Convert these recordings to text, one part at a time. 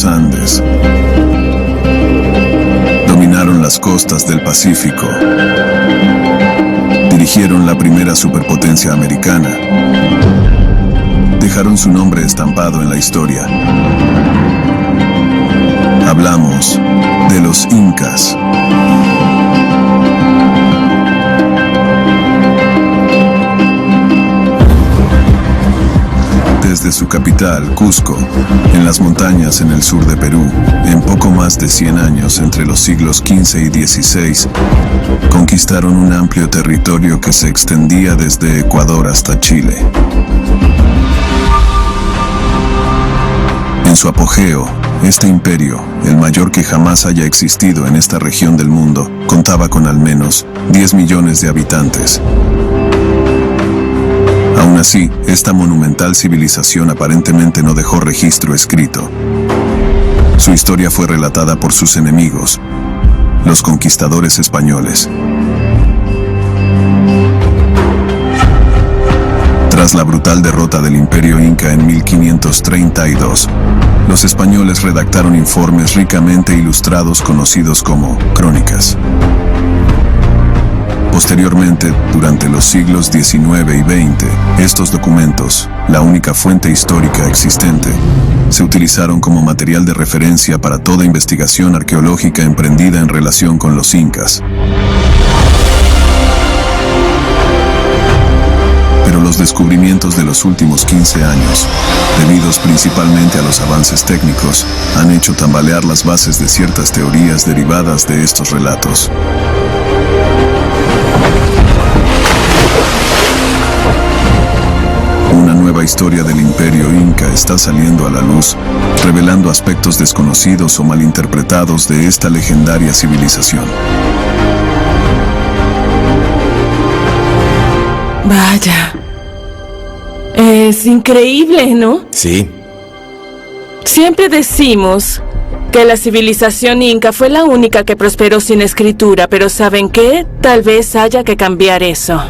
Andes. Dominaron las costas del Pacífico. Dirigieron la primera superpotencia americana. Dejaron su nombre estampado en la historia. Hablamos de los incas. Desde su capital, Cusco, en las montañas en el sur de Perú, en poco más de 100 años entre los siglos XV y XVI, conquistaron un amplio territorio que se extendía desde Ecuador hasta Chile. En su apogeo, este imperio, el mayor que jamás haya existido en esta región del mundo, contaba con al menos 10 millones de habitantes. Aún así, esta monumental civilización aparentemente no dejó registro escrito. Su historia fue relatada por sus enemigos, los conquistadores españoles. Tras la brutal derrota del Imperio Inca en 1532, los españoles redactaron informes ricamente ilustrados conocidos como crónicas. Posteriormente, durante los siglos XIX y XX, estos documentos, la única fuente histórica existente, se utilizaron como material de referencia para toda investigación arqueológica emprendida en relación con los incas. Pero los descubrimientos de los últimos 15 años, debidos principalmente a los avances técnicos, han hecho tambalear las bases de ciertas teorías derivadas de estos relatos. Una nueva historia del Imperio Inca está saliendo a la luz, revelando aspectos desconocidos o malinterpretados de esta legendaria civilización. Vaya. Es increíble, ¿no? Sí. Siempre decimos que la civilización inca fue la única que prosperó sin escritura, pero ¿saben qué? Tal vez haya que cambiar eso.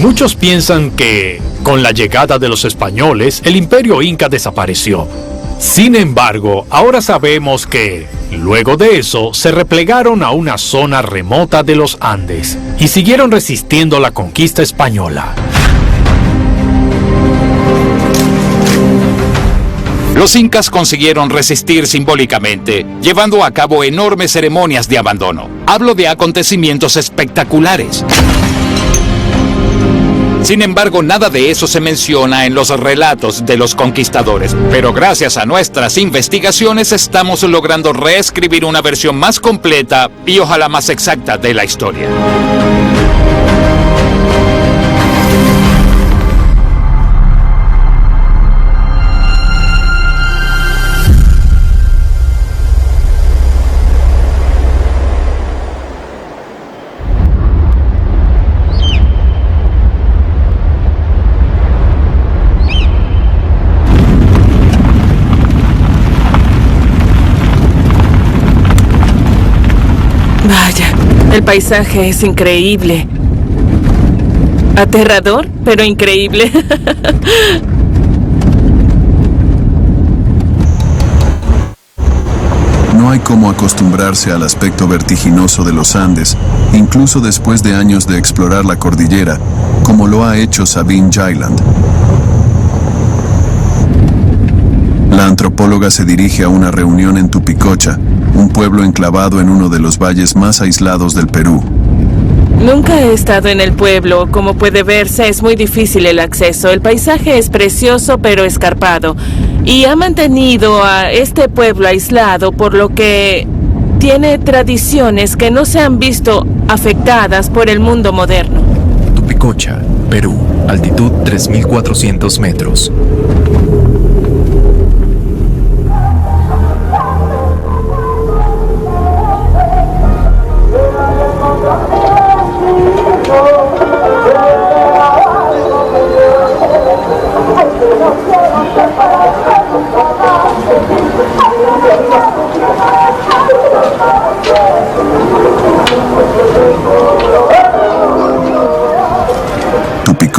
Muchos piensan que, con la llegada de los españoles, el Imperio Inca desapareció. Sin embargo, ahora sabemos que, luego de eso, se replegaron a una zona remota de los Andes y siguieron resistiendo la conquista española. Los incas consiguieron resistir simbólicamente, llevando a cabo enormes ceremonias de abandono. Hablo de acontecimientos espectaculares. Sin embargo, nada de eso se menciona en los relatos de los conquistadores, pero gracias a nuestras investigaciones estamos logrando reescribir una versión más completa y ojalá más exacta de la historia. Vaya, el paisaje es increíble. Aterrador, pero increíble. No hay cómo acostumbrarse al aspecto vertiginoso de los Andes, incluso después de años de explorar la cordillera, como lo ha hecho Sabine Jailand. La antropóloga se dirige a una reunión en Tupicocha, un pueblo enclavado en uno de los valles más aislados del Perú. Nunca he estado en el pueblo. Como puede verse, es muy difícil el acceso. El paisaje es precioso, pero escarpado. Y ha mantenido a este pueblo aislado, por lo que tiene tradiciones que no se han visto afectadas por el mundo moderno. Tupicocha, Perú. Altitud 3.400 metros.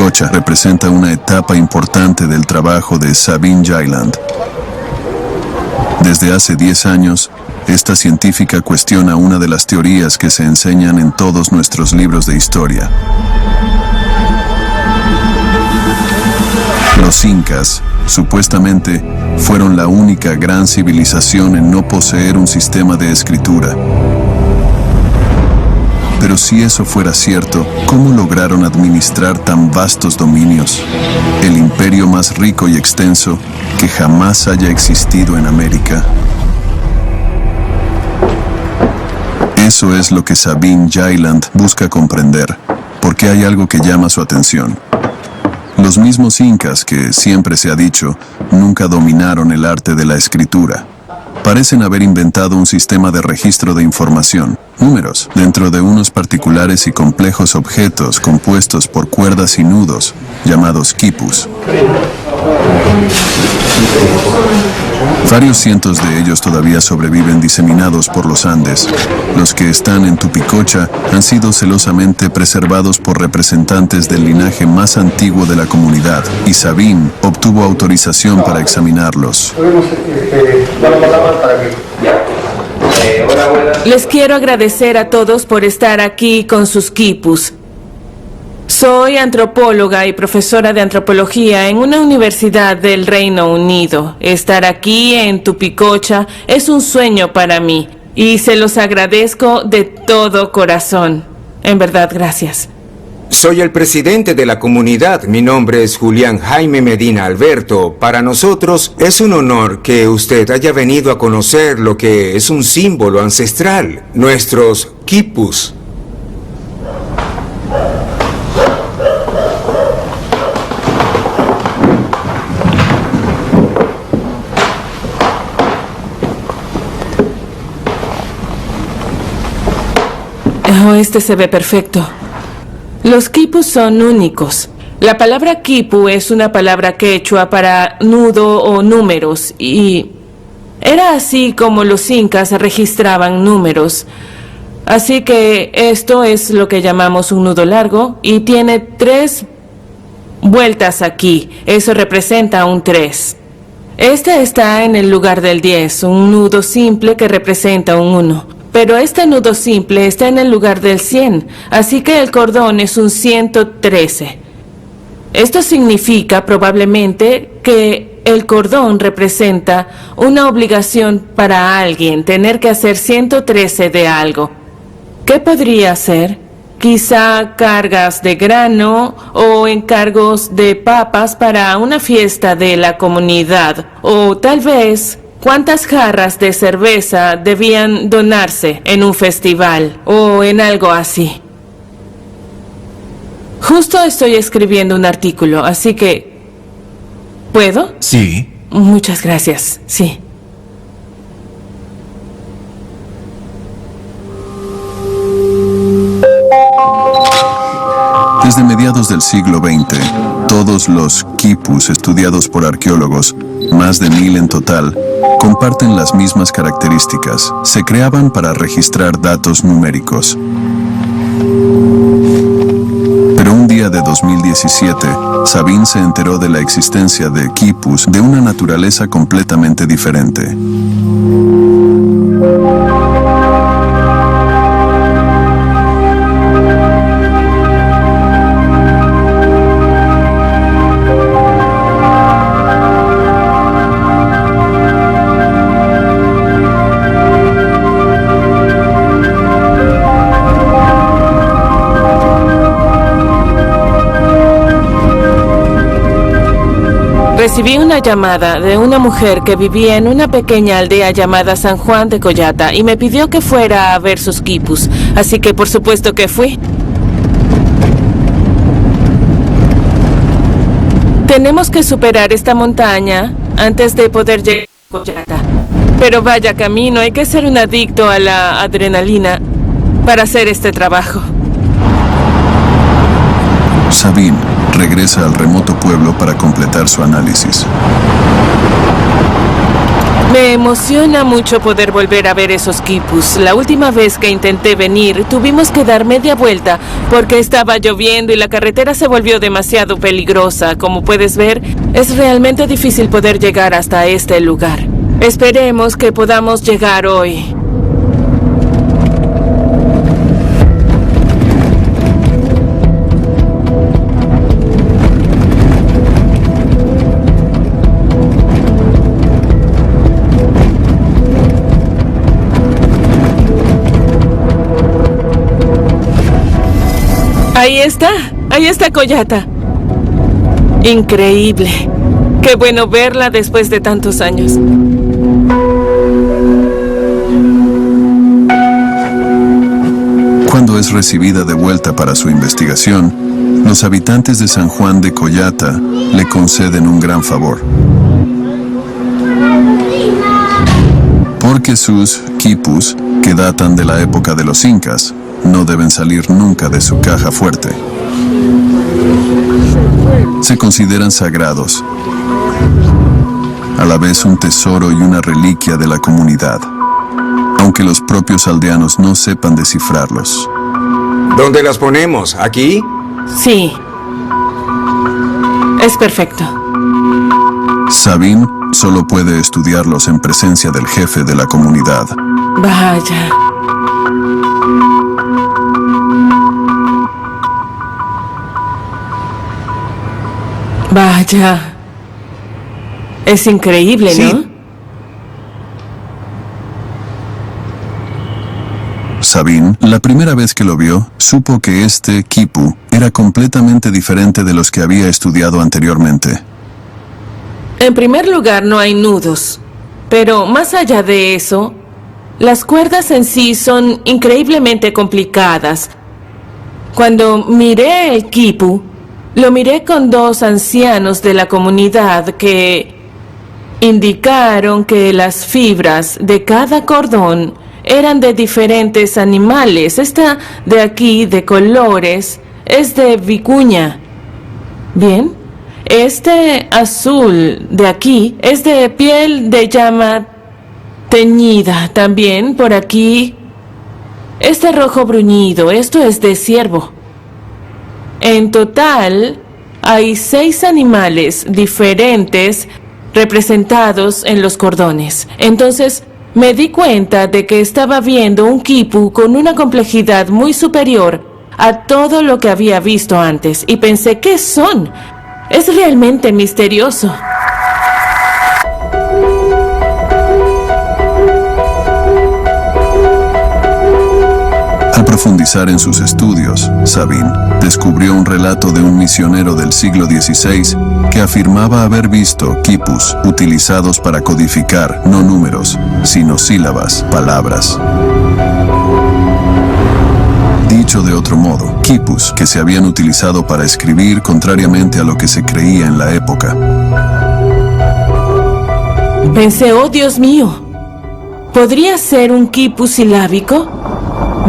Tupicocha representa una etapa importante del trabajo de Sabine Gilland. Desde hace 10 años, esta científica cuestiona una de las teorías que se enseñan en todos nuestros libros de historia. Los incas, supuestamente, fueron la única gran civilización en no poseer un sistema de escritura. Pero si eso fuera cierto, ¿cómo lograron administrar tan vastos dominios? El imperio más rico y extenso que jamás haya existido en América. Eso es lo que Sabine Gilland busca comprender, porque hay algo que llama su atención. Los mismos incas que, siempre se ha dicho, nunca dominaron el arte de la escritura, parecen haber inventado un sistema de registro de información, números, dentro de unos particulares y complejos objetos compuestos por cuerdas y nudos, llamados quipus. Varios cientos de ellos todavía sobreviven diseminados por los Andes. Los que están en Tupicocha han sido celosamente preservados por representantes del linaje más antiguo de la comunidad, y Sabine obtuvo autorización para examinarlos. Les quiero agradecer a todos por estar aquí con sus quipus. Soy antropóloga y profesora de antropología en una universidad del Reino Unido. Estar aquí en Tupicocha es un sueño para mí y se los agradezco de todo corazón. En verdad, gracias. Soy el presidente de la comunidad. Mi nombre es Julián Jaime Medina Alberto. Para nosotros es un honor que usted haya venido a conocer lo que es un símbolo ancestral, nuestros quipus. Oh, este se ve perfecto. Los quipus son únicos. La palabra quipu es una palabra quechua para nudo o números y era así como los incas registraban números. Así que esto es lo que llamamos un nudo largo y tiene 3 vueltas aquí. Eso representa un 3. Este está en el lugar del 10, un nudo simple que representa un 1. Pero este nudo simple está en el lugar del 100, así que el cordón es un 113. Esto significa probablemente que el cordón representa una obligación para alguien, tener que hacer 113 de algo. ¿Qué podría ser? Quizá cargas de grano o encargos de papas para una fiesta de la comunidad, o tal vez ¿cuántas jarras de cerveza debían donarse en un festival o en algo así? Justo estoy escribiendo un artículo, así que... ¿puedo? Sí. Muchas gracias, sí. Desde mediados del siglo XX, todos los quipus estudiados por arqueólogos, más de 1000 en total, comparten las mismas características. Se creaban para registrar datos numéricos. Pero un día de 2017, Sabine se enteró de la existencia de quipus de una naturaleza completamente diferente. Recibí una llamada de una mujer que vivía en una pequeña aldea llamada San Juan de Collata y me pidió que fuera a ver sus quipus, así que por supuesto que fui. Tenemos que superar esta montaña antes de poder llegar a Collata. Pero vaya camino, hay que ser un adicto a la adrenalina para hacer este trabajo. Sabine regresa al remoto pueblo para completar su análisis. Me emociona mucho poder volver a ver esos quipus. La última vez que intenté venir, tuvimos que dar media vuelta porque estaba lloviendo y la carretera se volvió demasiado peligrosa. Como puedes ver, es realmente difícil poder llegar hasta este lugar. Esperemos que podamos llegar hoy. Ahí está Koyata. Increíble. Qué bueno verla después de tantos años. Cuando es recibida de vuelta para su investigación, los habitantes de San Juan de Koyata le conceden un gran favor. Porque sus quipus, que datan de la época de los incas, no deben salir nunca de su caja fuerte. Se consideran sagrados, a la vez un tesoro y una reliquia de la comunidad, aunque los propios aldeanos no sepan descifrarlos. ¿Dónde las ponemos? ¿Aquí? Sí. Es perfecto. Sabine solo puede estudiarlos en presencia del jefe de la comunidad. Vaya. Vaya. Es increíble, Sí. ¿no? Sabine, la primera vez que lo vio, supo que este quipu era completamente diferente de los que había estudiado anteriormente. En primer lugar, no hay nudos. Pero más allá de eso, las cuerdas en sí son increíblemente complicadas. Cuando miré el quipu, lo miré con dos ancianos de la comunidad que indicaron que las fibras de cada cordón eran de diferentes animales. Esta de aquí, de colores, es de vicuña. ¿Bien? Este azul de aquí es de piel de llama teñida. También por aquí, este rojo bruñido, esto es de ciervo. En total, hay 6 animales diferentes representados en los cordones. Entonces, me di cuenta de que estaba viendo un quipu con una complejidad muy superior a todo lo que había visto antes. Y pensé, ¿qué son? Es realmente misterioso. Al profundizar en sus estudios, Sabine descubrió un relato de un misionero del siglo XVI que afirmaba haber visto quipus utilizados para codificar no números, sino sílabas, palabras. Dicho de otro modo, quipus que se habían utilizado para escribir contrariamente a lo que se creía en la época. Pensé, oh Dios mío, ¿podría ser un quipu silábico?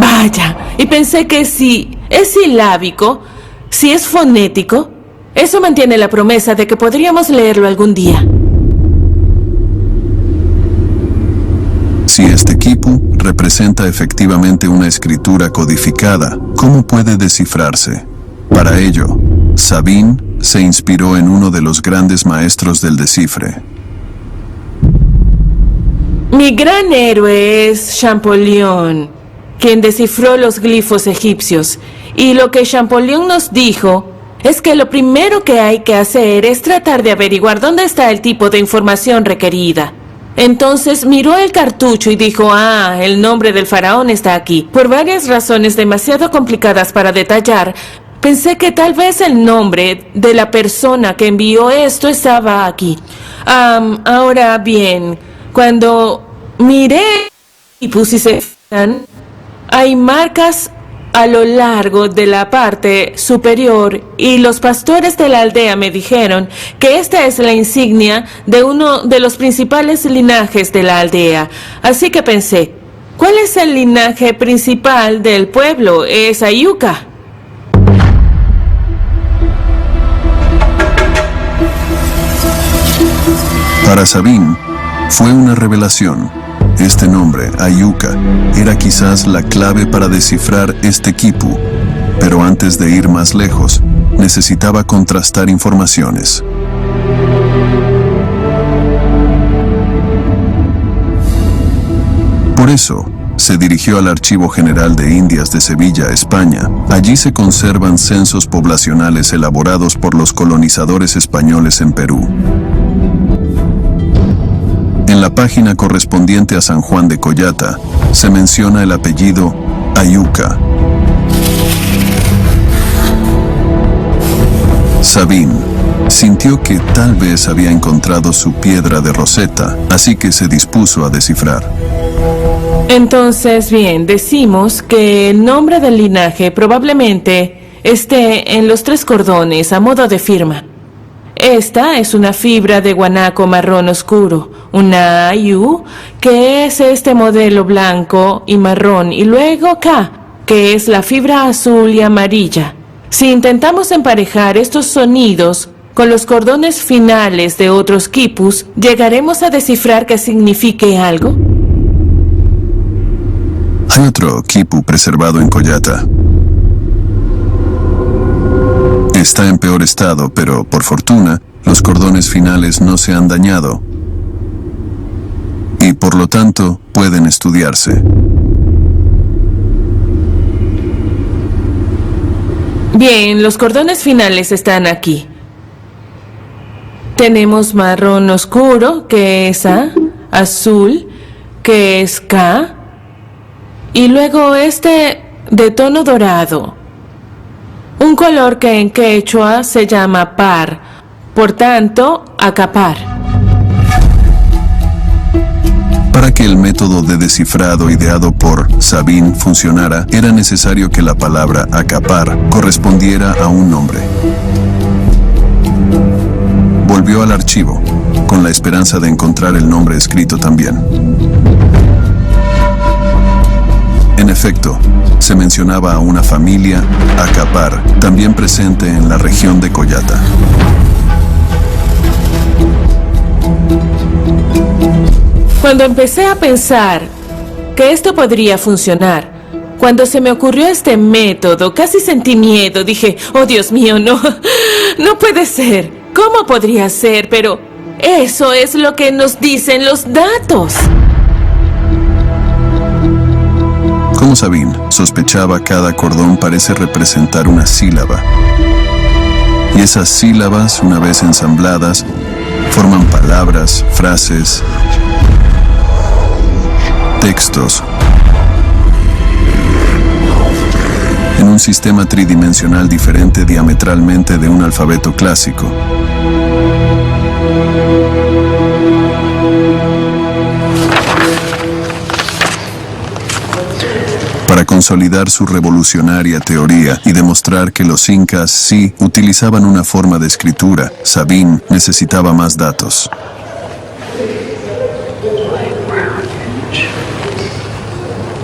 Vaya, y pensé que si es silábico, si es fonético, eso mantiene la promesa de que podríamos leerlo algún día. Si este quipu representa efectivamente una escritura codificada, ¿cómo puede descifrarse? Para ello, Sabine se inspiró en uno de los grandes maestros del descifre. Mi gran héroe es Champollion, quien descifró los glifos egipcios. Y lo que Champollion nos dijo es que lo primero que hay que hacer es tratar de averiguar dónde está el tipo de información requerida. Entonces miró el cartucho y dijo, el nombre del faraón está aquí. Por varias razones demasiado complicadas para detallar, pensé que tal vez el nombre de la persona que envió esto estaba aquí. Ahora bien, cuando miré y puse, hay marcas a lo largo de la parte superior y los pastores de la aldea me dijeron que esta es la insignia de uno de los principales linajes de la aldea. Así que pensé, ¿cuál es el linaje principal del pueblo? Es Ayuca. Para Sabine, Fue una revelación. Este nombre, Ayuca, era quizás la clave para descifrar este quipu, pero antes de ir más lejos, necesitaba contrastar informaciones. Por eso, se dirigió al Archivo General de Indias de Sevilla, España. Allí se conservan censos poblacionales elaborados por los colonizadores españoles en Perú. En la página correspondiente a San Juan de Collata, se menciona el apellido Ayuca. Sabín sintió que tal vez había encontrado su piedra de Rosetta, así que se dispuso a descifrar. Entonces, bien, decimos que el nombre del linaje probablemente esté en los 3 cordones a modo de firma. Esta es una fibra de guanaco marrón oscuro, una ayu, que es este modelo blanco y marrón, y luego K, que es la fibra azul y amarilla. Si intentamos emparejar estos sonidos con los cordones finales de otros quipus, ¿llegaremos a descifrar que signifique algo? Hay otro quipu preservado en Collata. Está en peor estado, pero por fortuna, los cordones finales no se han dañado y por lo tanto pueden estudiarse. Bien, los cordones finales están aquí. Tenemos marrón oscuro, que es A, azul, que es K, y luego este de tono dorado. Un color que en quechua se llama par, por tanto, acapar. Para que el método de descifrado ideado por Sabín funcionara, era necesario que la palabra acapar correspondiera a un nombre. Volvió al archivo, con la esperanza de encontrar el nombre escrito también. En efecto, se mencionaba a una familia, Acapar, también presente en la región de Collata. Cuando empecé a pensar que esto podría funcionar, cuando se me ocurrió este método, casi sentí miedo. Dije, oh Dios mío, no puede ser. ¿Cómo podría ser? Pero eso es lo que nos dicen los datos. Como Sabín sospechaba, cada cordón parece representar una sílaba. Y esas sílabas, una vez ensambladas, forman palabras, frases, textos, en un sistema tridimensional diferente diametralmente de un alfabeto clásico. Para consolidar su revolucionaria teoría y demostrar que los incas sí utilizaban una forma de escritura, Sabín necesitaba más datos.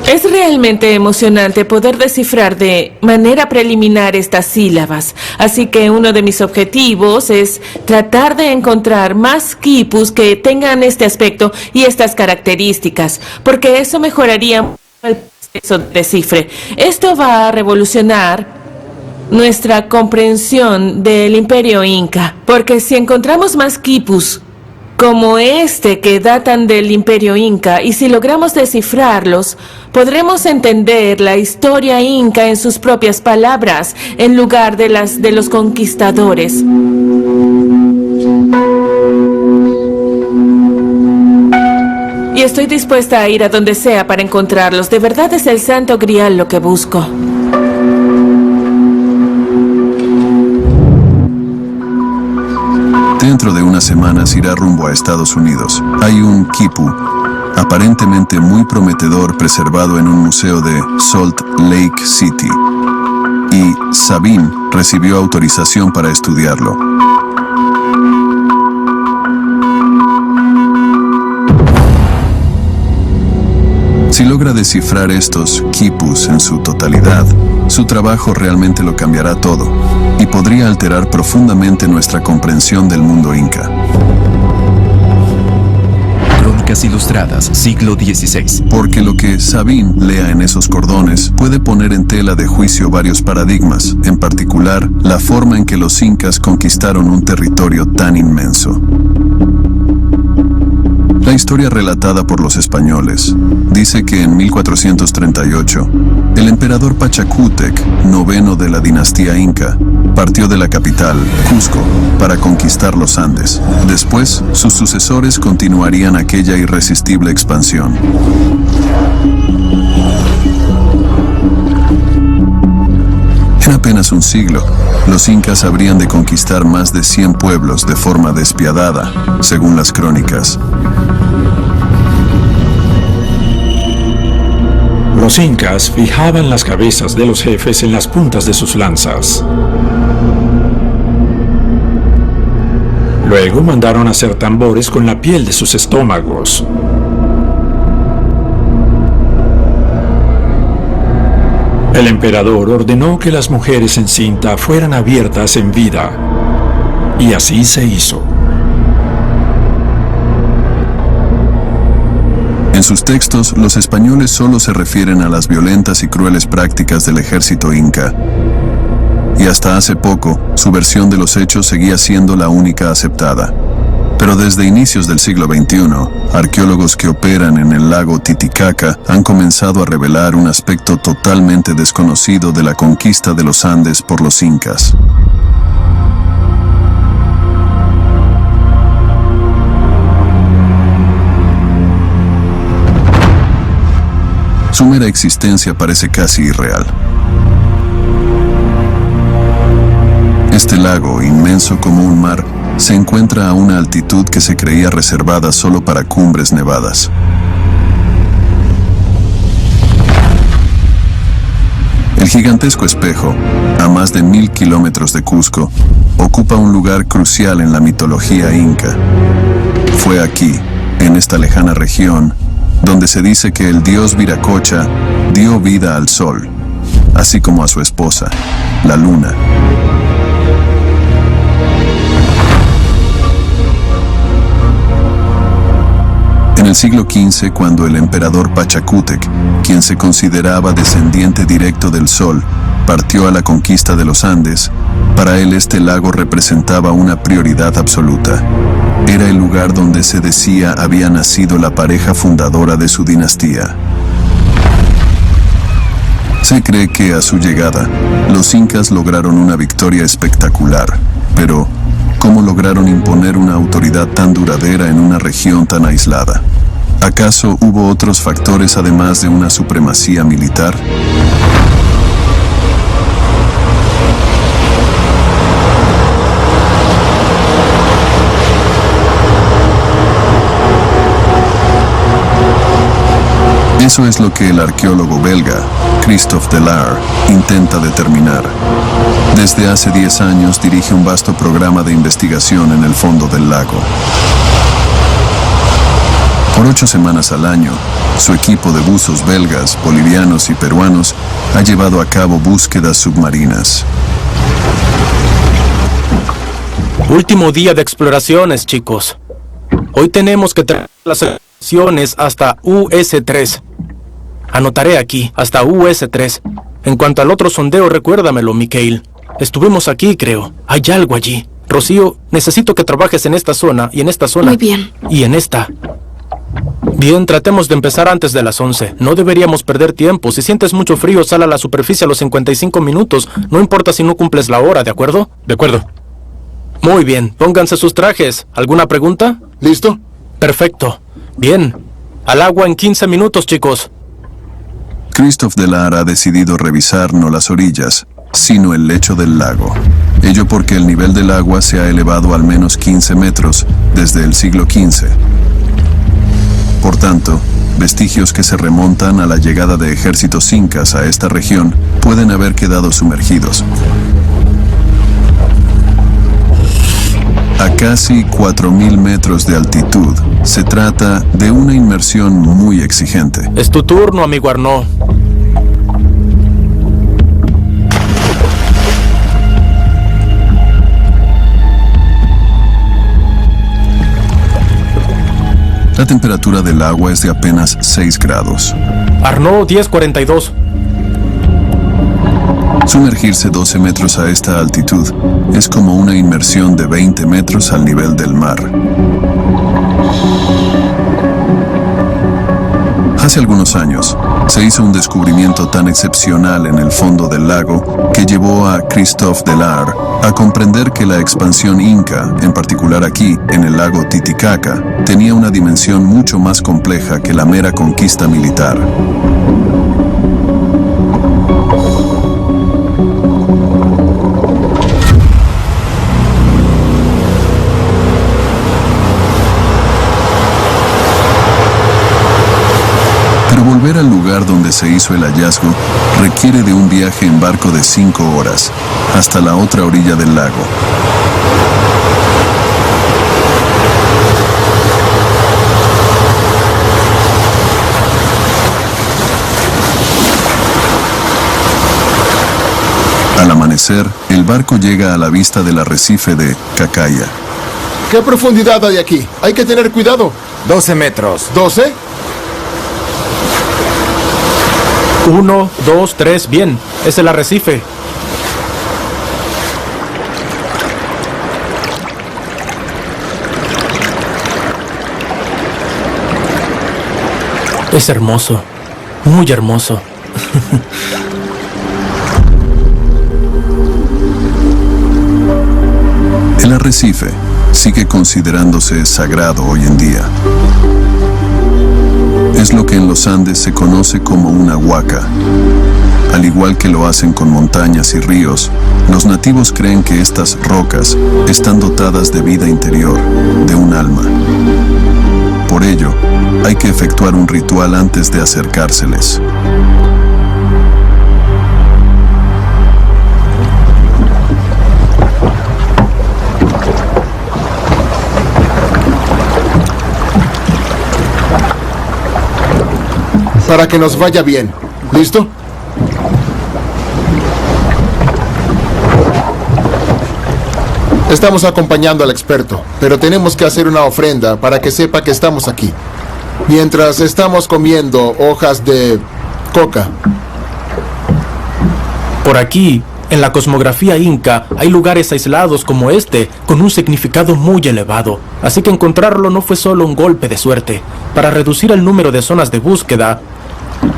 Es realmente emocionante poder descifrar de manera preliminar estas sílabas, así que uno de mis objetivos es tratar de encontrar más quipus que tengan este aspecto y estas características, porque eso mejoraría el proceso de descifre. Esto va a revolucionar nuestra comprensión del Imperio Inca, porque si encontramos más quipus como este que datan del Imperio Inca, y si logramos descifrarlos, podremos entender la historia inca en sus propias palabras, en lugar de las de los conquistadores. Y estoy dispuesta a ir a donde sea para encontrarlos. De verdad es el Santo Grial lo que busco. Dentro de unas semanas irá rumbo a Estados Unidos. Hay un quipu, aparentemente muy prometedor, preservado en un museo de Salt Lake City. Y Sabín recibió autorización para estudiarlo. Si logra descifrar estos quipus en su totalidad, su trabajo realmente lo cambiará todo y podría alterar profundamente nuestra comprensión del mundo inca. Crónicas Ilustradas, siglo XVI. Porque lo que Sabine lea en esos cordones puede poner en tela de juicio varios paradigmas, en particular la forma en que los incas conquistaron un territorio tan inmenso. La historia relatada por los españoles dice que en 1438, el emperador Pachacútec, noveno de la dinastía inca, partió de la capital, Cusco, para conquistar los Andes. Después, sus sucesores continuarían aquella irresistible expansión. En apenas un siglo, los incas habrían de conquistar más de 100 pueblos de forma despiadada, según las crónicas. Los incas fijaban las cabezas de los jefes en las puntas de sus lanzas. Luego mandaron hacer tambores con la piel de sus estómagos. El emperador ordenó que las mujeres en cinta fueran abiertas en vida, y así se hizo. En sus textos, los españoles solo se refieren a las violentas y crueles prácticas del ejército inca. Y hasta hace poco, su versión de los hechos seguía siendo la única aceptada. Pero desde inicios del siglo XXI, arqueólogos que operan en el lago Titicaca han comenzado a revelar un aspecto totalmente desconocido de la conquista de los Andes por los incas. Su mera existencia parece casi irreal. Este lago, inmenso como un mar, se encuentra a una altitud que se creía reservada solo para cumbres nevadas. El gigantesco espejo, a más de 1000 kilómetros de Cusco, ocupa un lugar crucial en la mitología inca. Fue aquí, en esta lejana región, donde se dice que el dios Viracocha dio vida al sol, así como a su esposa, la luna. En el siglo XV, cuando el emperador Pachacútec, quien se consideraba descendiente directo del sol, partió a la conquista de los Andes, para él este lago representaba una prioridad absoluta. Era el lugar donde se decía había nacido la pareja fundadora de su dinastía. Se cree que a su llegada, los incas lograron una victoria espectacular, pero ¿cómo lograron imponer una autoridad tan duradera en una región tan aislada? ¿Acaso hubo otros factores además de una supremacía militar? Eso es lo que el arqueólogo belga, Christophe Delare, intenta determinar. Desde hace 10 años dirige un vasto programa de investigación en el fondo del lago. Por 8 semanas al año, su equipo de buzos belgas, bolivianos y peruanos ha llevado a cabo búsquedas submarinas. Último día de exploraciones, chicos. Hoy tenemos que traer las exploraciones hasta US3. Anotaré aquí, hasta US3. En cuanto al otro sondeo, recuérdamelo, Mikhail. Estuvimos aquí, creo. Hay algo allí. Rocío, necesito que trabajes en esta zona y en esta zona. Muy bien. Y en esta. Bien, tratemos de empezar antes de las 11. No deberíamos perder tiempo. Si sientes mucho frío, sal a la superficie a los 55 minutos. No importa si no cumples la hora, ¿de acuerdo? De acuerdo. Muy bien, pónganse sus trajes. ¿Alguna pregunta? ¿Listo? Perfecto. Bien. Al agua en 15 minutos, chicos. Christophe Delare ha decidido revisar no las orillas, sino el lecho del lago. Ello porque el nivel del agua se ha elevado al menos 15 metros desde el siglo XV. Por tanto, vestigios que se remontan a la llegada de ejércitos incas a esta región pueden haber quedado sumergidos. A casi 4000 metros de altitud, se trata de una inmersión muy exigente. Es tu turno, amigo Arnaud. La temperatura del agua es de apenas 6 grados. Arnaud 1042. Sumergirse 12 metros a esta altitud es como una inmersión de 20 metros al nivel del mar. Hace algunos años, se hizo un descubrimiento tan excepcional en el fondo del lago que llevó a Christophe Delarre a comprender que la expansión inca, en particular aquí, en el lago Titicaca, tenía una dimensión mucho más compleja que la mera conquista militar. Volver al lugar donde se hizo el hallazgo requiere de un viaje en barco de 5 horas, hasta la otra orilla del lago. Al amanecer, el barco llega a la vista del arrecife de Cacaya. ¿Qué profundidad hay aquí? Hay que tener cuidado. 12 metros. ¿12? 1, 2, 3, bien. Es el arrecife. Es hermoso. Muy hermoso. El arrecife sigue considerándose sagrado hoy en día. Es lo que en los Andes se conoce como una huaca. Al igual que lo hacen con montañas y ríos, los nativos creen que estas rocas están dotadas de vida interior, de un alma. Por ello, hay que efectuar un ritual antes de acercárseles. Para que nos vaya bien. ¿Listo? Estamos acompañando al experto, pero tenemos que hacer una ofrenda para que sepa que estamos aquí. Mientras estamos comiendo hojas de coca. Por aquí, en la cosmografía inca, hay lugares aislados como este, con un significado muy elevado. Así que encontrarlo no fue solo un golpe de suerte. Para reducir el número de zonas de búsqueda,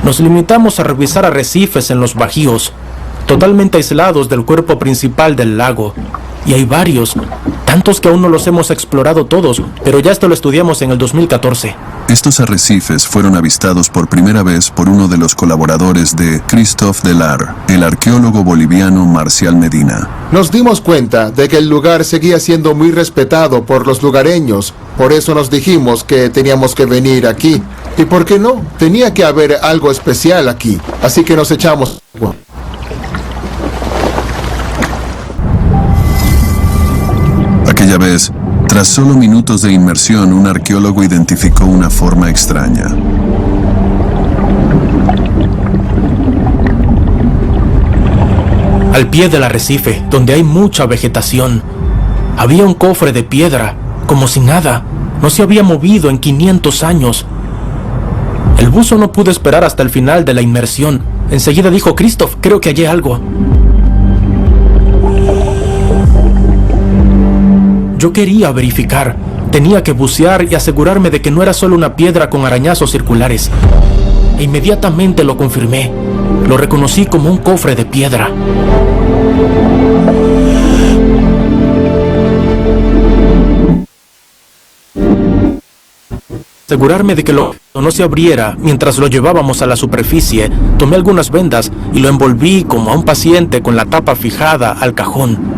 nos limitamos a revisar arrecifes en los bajíos, totalmente aislados del cuerpo principal del lago. Y hay varios, tantos que aún no los hemos explorado todos, pero ya esto lo estudiamos en el 2014. Estos arrecifes fueron avistados por primera vez por uno de los colaboradores de Christophe Delarre, el arqueólogo boliviano Marcial Medina. Nos dimos cuenta de que el lugar seguía siendo muy respetado por los lugareños, por eso nos dijimos que teníamos que venir aquí. ¿Y por qué no? Tenía que haber algo especial aquí, así que nos echamos agua. Aquella vez, tras solo minutos de inmersión, un arqueólogo identificó una forma extraña. Al pie del arrecife, donde hay mucha vegetación, había un cofre de piedra, como si nada. No se había movido en 500 años. El buzo no pudo esperar hasta el final de la inmersión. Enseguida dijo: Christophe, creo que hallé algo. Yo quería verificar. Tenía que bucear y asegurarme de que no era solo una piedra con arañazos circulares. E inmediatamente lo confirmé. Lo reconocí como un cofre de piedra. Asegurarme de que lo no se abriera mientras lo llevábamos a la superficie, tomé algunas vendas y lo envolví como a un paciente con la tapa fijada al cajón.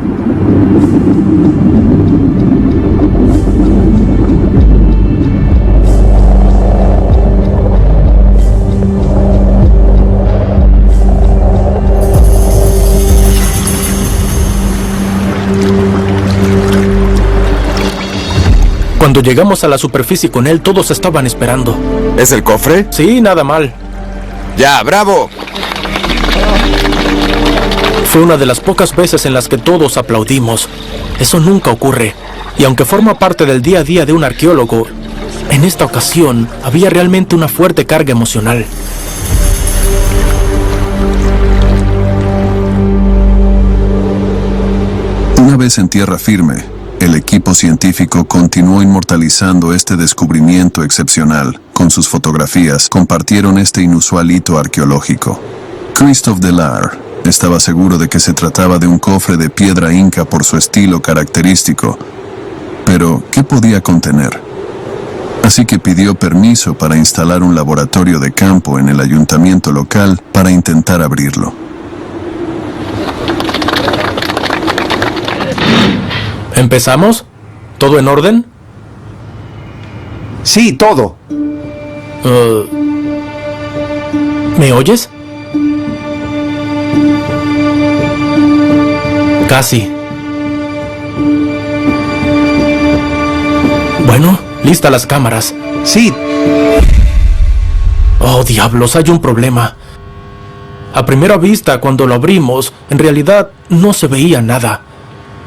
Cuando llegamos a la superficie con él, todos estaban esperando. ¿Es el cofre? Sí, nada mal. ¡Ya, bravo! Fue una de las pocas veces en las que todos aplaudimos. Eso nunca ocurre. Y aunque forma parte del día a día de un arqueólogo, En esta ocasión, había realmente una fuerte carga emocional. Una vez en tierra firme, el equipo científico continuó inmortalizando este descubrimiento excepcional. Con sus fotografías, compartieron este inusual hito arqueológico. Christophe Delar estaba seguro de que se trataba de un cofre de piedra inca por su estilo característico. Pero, ¿qué podía contener? Así que pidió permiso para instalar un laboratorio de campo en el ayuntamiento local para intentar abrirlo. ¿Empezamos? ¿Todo en orden? Sí, todo. ¿Me oyes? Casi. Bueno, listas las cámaras. Sí. Oh, diablos, hay un problema. A primera vista, cuando lo abrimos, en realidad no se veía nada.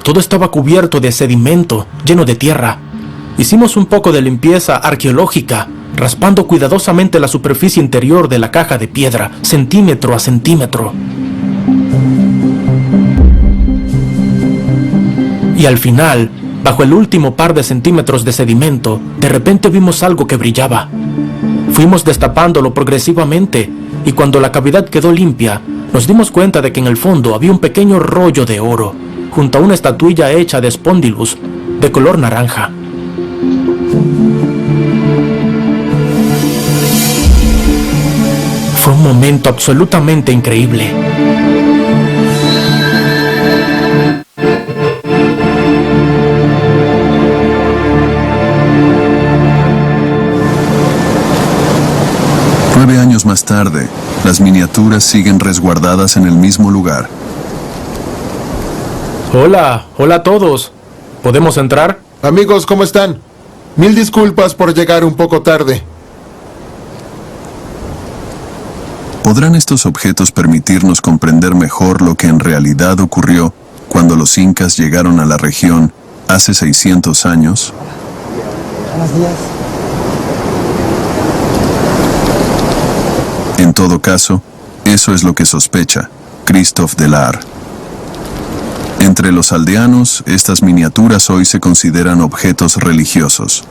Todo estaba cubierto de sedimento, lleno de tierra. Hicimos un poco de limpieza arqueológica, raspando cuidadosamente la superficie interior de la caja de piedra, centímetro a centímetro. Y al final, bajo el último par de centímetros de sedimento, de repente vimos algo que brillaba. Fuimos destapándolo progresivamente, y cuando la cavidad quedó limpia, nos dimos cuenta de que en el fondo había un pequeño rollo de oro, junto a una estatuilla hecha de espondilus, de color naranja. Fue un momento absolutamente increíble. Nueve años más tarde, las miniaturas siguen resguardadas en el mismo lugar. Hola a todos. ¿Podemos entrar? Amigos, ¿cómo están? Mil disculpas por llegar un poco tarde. ¿Podrán estos objetos permitirnos comprender mejor lo que en realidad ocurrió cuando los incas llegaron a la región hace 600 años? Buenos días. En todo caso, eso es lo que sospecha Christophe Delar. Entre los aldeanos, estas miniaturas hoy se consideran objetos religiosos.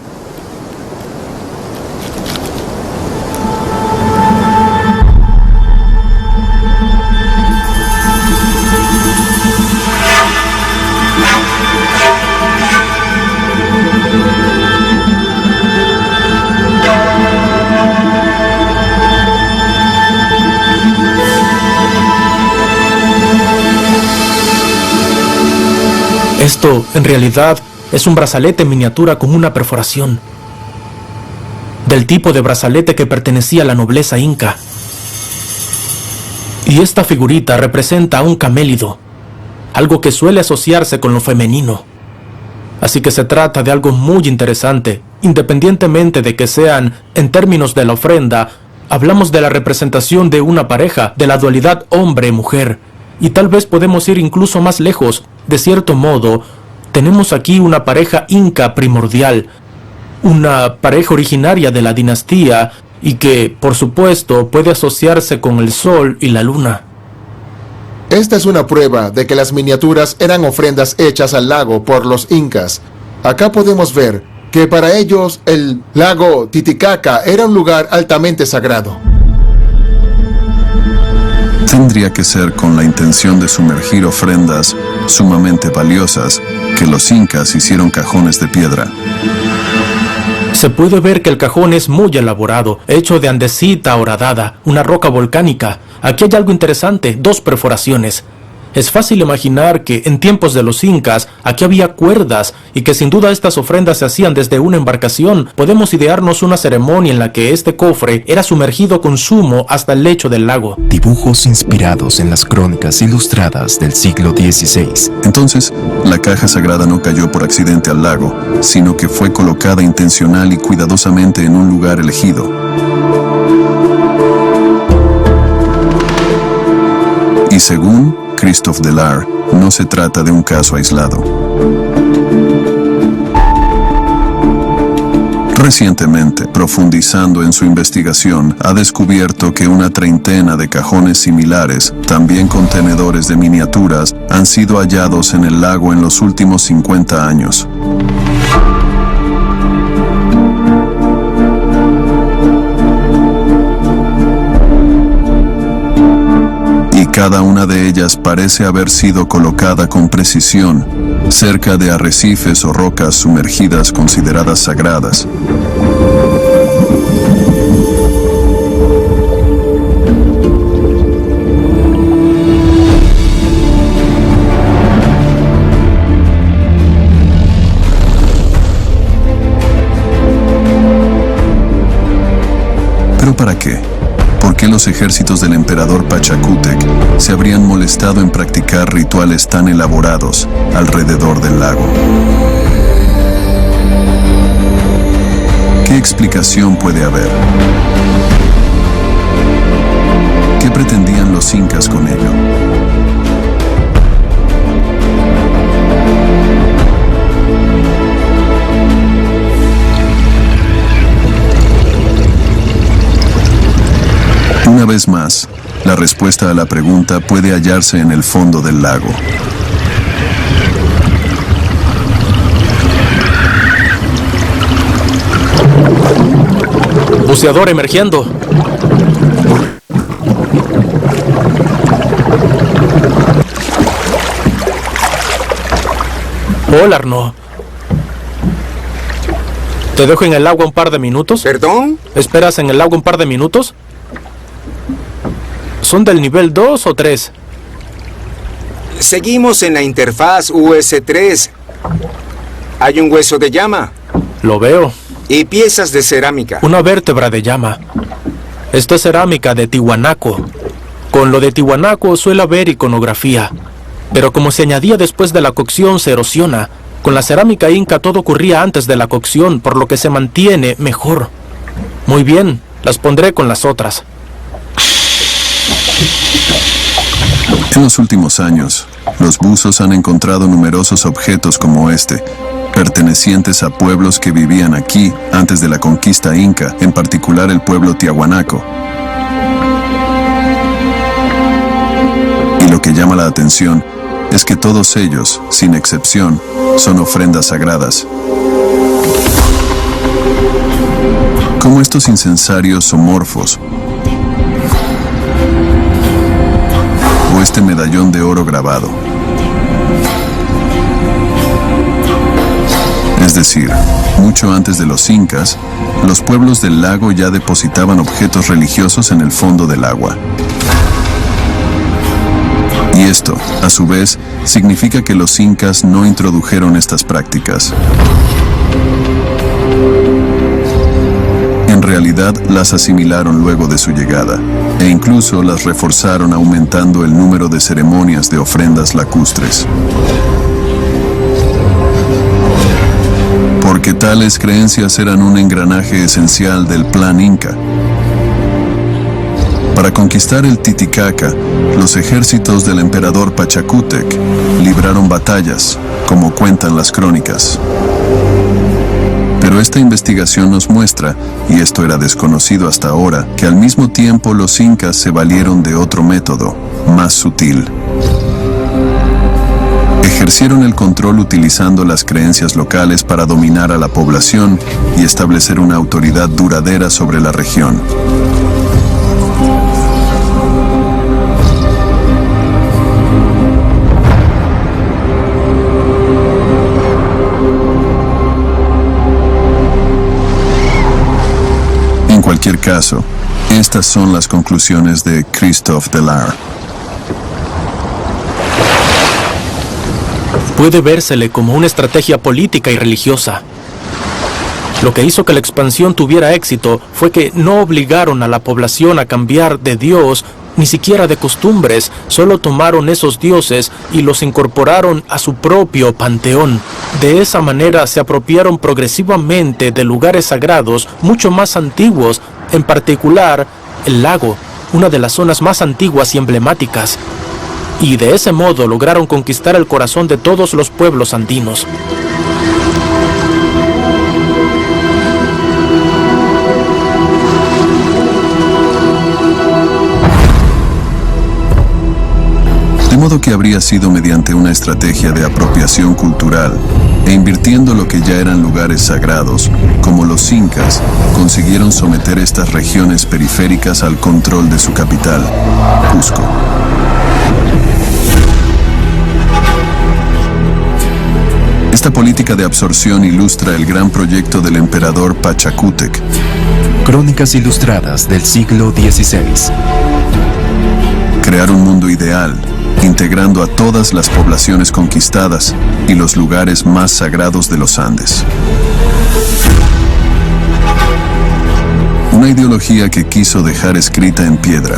Esto, en realidad, es un brazalete en miniatura con una perforación. Del tipo de brazalete que pertenecía a la nobleza inca. Y esta figurita representa a un camélido, algo que suele asociarse con lo femenino. Así que se trata de algo muy interesante, independientemente de que sean, en términos de la ofrenda, hablamos de la representación de una pareja, de la dualidad hombre-mujer. Y tal vez podemos ir incluso más lejos. De cierto modo, tenemos aquí una pareja inca primordial, una pareja originaria de la dinastía y que, por supuesto, puede asociarse con el sol y la luna. Esta es una prueba de que las miniaturas eran ofrendas hechas al lago por los incas. Acá podemos ver que para ellos el lago Titicaca era un lugar altamente sagrado. Tendría que ser con la intención de sumergir ofrendas sumamente valiosas que los incas hicieron cajones de piedra. Se puede ver que el cajón es muy elaborado, hecho de andesita horadada, una roca volcánica. Aquí hay algo interesante, 2 perforaciones. Es fácil imaginar que en tiempos de los incas aquí había cuerdas y que sin duda estas ofrendas se hacían desde una embarcación. Podemos idearnos una ceremonia en la que este cofre era sumergido con zumo hasta el lecho del lago. Dibujos inspirados en las crónicas ilustradas del siglo XVI. Entonces, la caja sagrada no cayó por accidente al lago, sino que fue colocada intencional y cuidadosamente en un lugar elegido. Y según Christophe Delar, no se trata de un caso aislado. Recientemente, profundizando en su investigación, ha descubierto que una treintena de cajones similares, también contenedores de miniaturas, han sido hallados en el lago en los últimos 50 años. Y cada una de ellas parece haber sido colocada con precisión cerca de arrecifes o rocas sumergidas consideradas sagradas. ¿Pero para qué? ¿Por qué los ejércitos del emperador Pachacútec se habrían molestado en practicar rituales tan elaborados alrededor del lago? ¿Qué explicación puede haber? ¿Qué pretendían los incas con ello? Una vez más, la respuesta a la pregunta puede hallarse en el fondo del lago. Buceador emergiendo. Hola, Arnaud. ¿Te dejo en el agua un par de minutos? ¿Perdón? ¿Esperas en el agua un par de minutos? ¿Son del nivel 2 o 3? Seguimos en la interfaz US3. Hay un hueso de llama. Lo veo. Y piezas de cerámica. Una vértebra de llama. Esta es cerámica de Tiwanaku. Con lo de Tiwanaku suele haber iconografía. Pero como se añadía después de la cocción, se erosiona. Con la cerámica inca todo ocurría antes de la cocción, por lo que se mantiene mejor. Muy bien, las pondré con las otras. En los últimos años, los buzos han encontrado numerosos objetos como este, pertenecientes a pueblos que vivían aquí antes de la conquista inca, en particular el pueblo Tiahuanaco. Y lo que llama la atención es que todos ellos, sin excepción, son ofrendas sagradas. Como estos incensarios somorfos, o este medallón de oro grabado. Es decir, mucho antes de los incas, los pueblos del lago ya depositaban objetos religiosos en el fondo del agua. Y esto, a su vez, significa que los incas no introdujeron estas prácticas. En realidad, las asimilaron luego de su llegada, e incluso las reforzaron aumentando el número de ceremonias de ofrendas lacustres. Porque tales creencias eran un engranaje esencial del plan inca. Para conquistar el Titicaca, los ejércitos del emperador Pachacútec libraron batallas, como cuentan las crónicas. Pero esta investigación nos muestra, y esto era desconocido hasta ahora, que al mismo tiempo los incas se valieron de otro método, más sutil. Ejercieron el control utilizando las creencias locales para dominar a la población y establecer una autoridad duradera sobre la región. En cualquier caso, estas son las conclusiones de Christophe Delarre. Puede vérsele como una estrategia política y religiosa. Lo que hizo que la expansión tuviera éxito fue que no obligaron a la población a cambiar de dios, ni siquiera de costumbres, solo tomaron esos dioses y los incorporaron a su propio panteón. De esa manera se apropiaron progresivamente de lugares sagrados mucho más antiguos, en particular el lago, una de las zonas más antiguas y emblemáticas. Y de ese modo lograron conquistar el corazón de todos los pueblos andinos. modo que habría sido mediante una estrategia de apropiación cultural e invirtiendo lo que ya eran lugares sagrados, como los incas, consiguieron someter estas regiones periféricas al control de su capital, Cusco. Esta política de absorción ilustra el gran proyecto del emperador Pachacútec. Crónicas ilustradas del siglo XVI. Crear un mundo ideal, integrando a todas las poblaciones conquistadas y los lugares más sagrados de los Andes. Una ideología que quiso dejar escrita en piedra.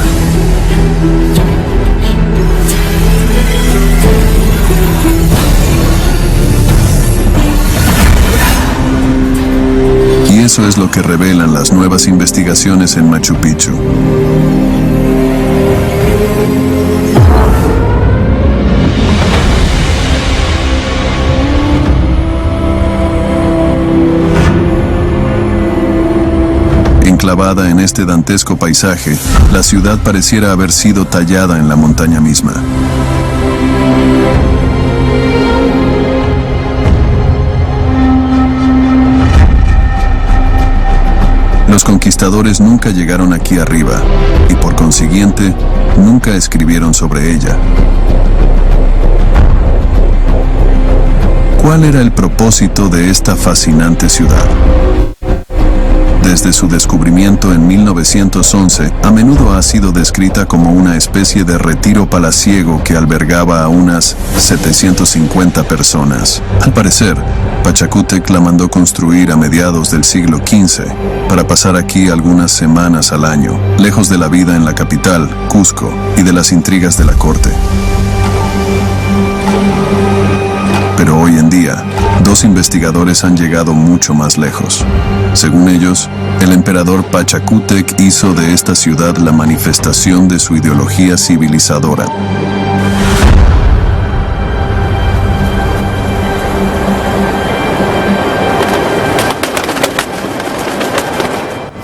Y eso es lo que revelan las nuevas investigaciones en Machu Picchu. Enclavada en este dantesco paisaje, la ciudad pareciera haber sido tallada en la montaña misma. Los conquistadores nunca llegaron aquí arriba y por consiguiente nunca escribieron sobre ella. ¿Cuál era el propósito de esta fascinante ciudad? Desde su descubrimiento en 1911, a menudo ha sido descrita como una especie de retiro palaciego que albergaba a unas 750 personas. Al parecer, Pachacútec la mandó construir a mediados del siglo XV para pasar aquí algunas semanas al año, lejos de la vida en la capital, Cusco, y de las intrigas de la corte. Pero hoy en día, dos investigadores han llegado mucho más lejos. Según ellos, el emperador Pachacútec hizo de esta ciudad la manifestación de su ideología civilizadora.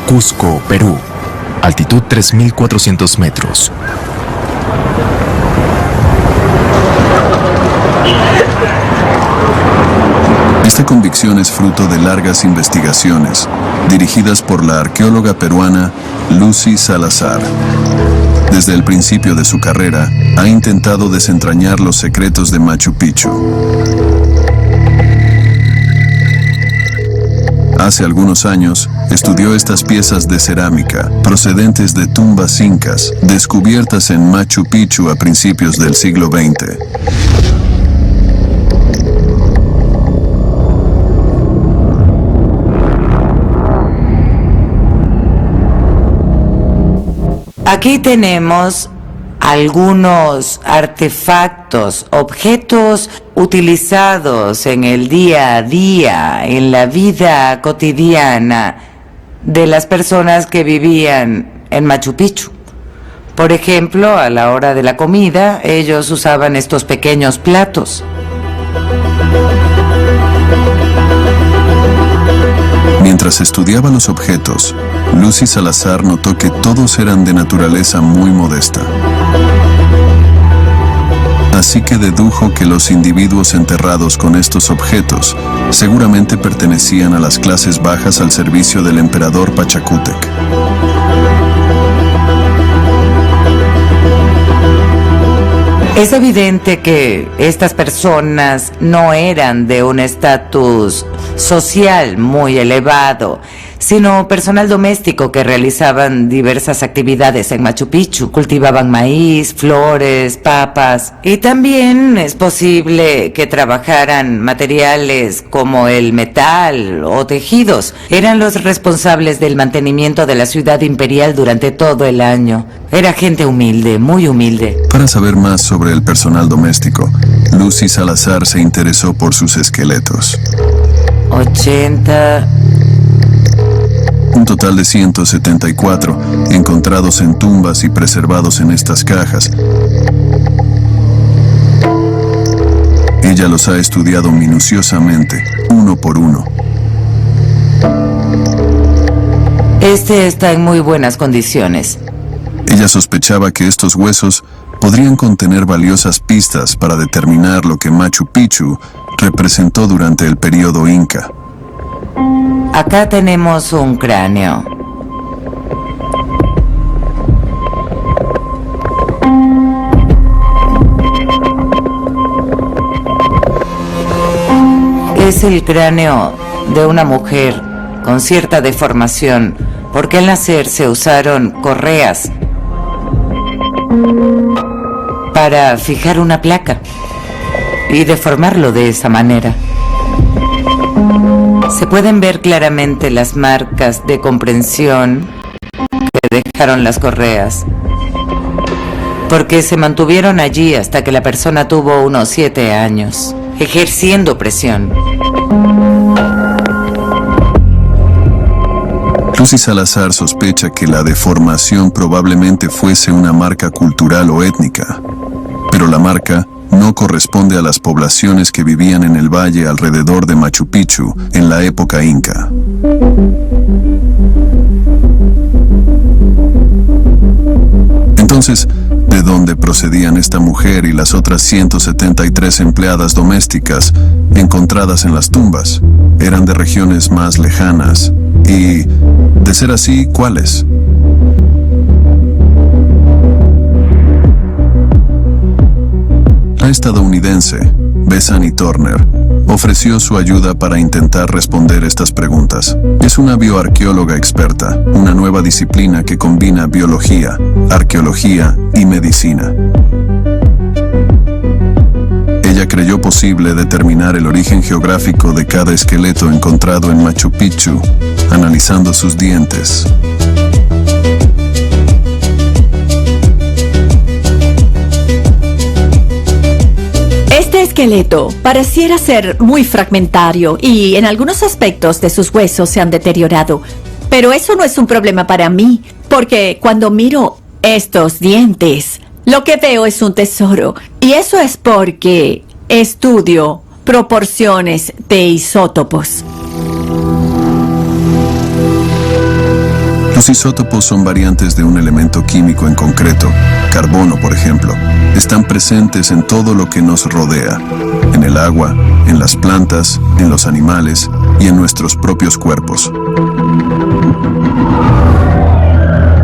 Cusco, Perú. Altitud 3.400 metros. Esta convicción es fruto de largas investigaciones, dirigidas por la arqueóloga peruana Lucy Salazar. Desde el principio de su carrera, ha intentado desentrañar los secretos de Machu Picchu. Hace algunos años, estudió estas piezas de cerámica, procedentes de tumbas incas, descubiertas en Machu Picchu a principios del siglo XX. Aquí tenemos algunos artefactos, objetos utilizados en el día a día, en la vida cotidiana de las personas que vivían en Machu Picchu. Por ejemplo, a la hora de la comida, ellos usaban estos pequeños platos. Mientras estudiaba los objetos, Lucy Salazar notó que todos eran de naturaleza muy modesta. Así que dedujo que los individuos enterrados con estos objetos seguramente pertenecían a las clases bajas al servicio del emperador Pachacútec. Es evidente que estas personas no eran de un estatus social muy elevado, sino personal doméstico que realizaban diversas actividades en Machu Picchu. Cultivaban maíz, flores, papas, y también es posible que trabajaran materiales como el metal o tejidos. Eran los responsables del mantenimiento de la ciudad imperial durante todo el año. Era gente humilde, muy humilde. Para saber más sobre el personal doméstico, Lucy Salazar se interesó por sus esqueletos. 80... Un total de 174 encontrados en tumbas y preservados en estas cajas. Ella los ha estudiado minuciosamente, uno por uno. Este está en muy buenas condiciones. Ella sospechaba que estos huesos podrían contener valiosas pistas para determinar lo que Machu Picchu representó durante el período Inca. Acá tenemos un cráneo. Es el cráneo de una mujer con cierta deformación, porque al nacer se usaron correas para fijar una placa y deformarlo de esa manera. Se pueden ver claramente las marcas de compresión que dejaron las correas, porque se mantuvieron allí hasta que la persona tuvo unos 7 años, ejerciendo presión. Lucy Salazar sospecha que la deformación probablemente fuese una marca cultural o étnica, pero la marca no corresponde a las poblaciones que vivían en el valle alrededor de Machu Picchu en la época inca. Entonces, ¿de dónde procedían esta mujer y las otras 173 empleadas domésticas encontradas en las tumbas? Eran de regiones más lejanas. Y, de ser así, ¿cuáles? La estadounidense Bethany Turner ofreció su ayuda para intentar responder estas preguntas. Es una bioarqueóloga experta, una nueva disciplina que combina biología, arqueología y medicina. Ella creyó posible determinar el origen geográfico de cada esqueleto encontrado en Machu Picchu, analizando sus dientes. Este esqueleto pareciera ser muy fragmentario y en algunos aspectos de sus huesos se han deteriorado. Pero eso no es un problema para mí, porque cuando miro estos dientes, lo que veo es un tesoro. Y eso es porque estudio proporciones de isótopos. Los isótopos son variantes de un elemento químico en concreto, carbono por ejemplo. Están presentes en todo lo que nos rodea, en el agua, en las plantas, en los animales y en nuestros propios cuerpos.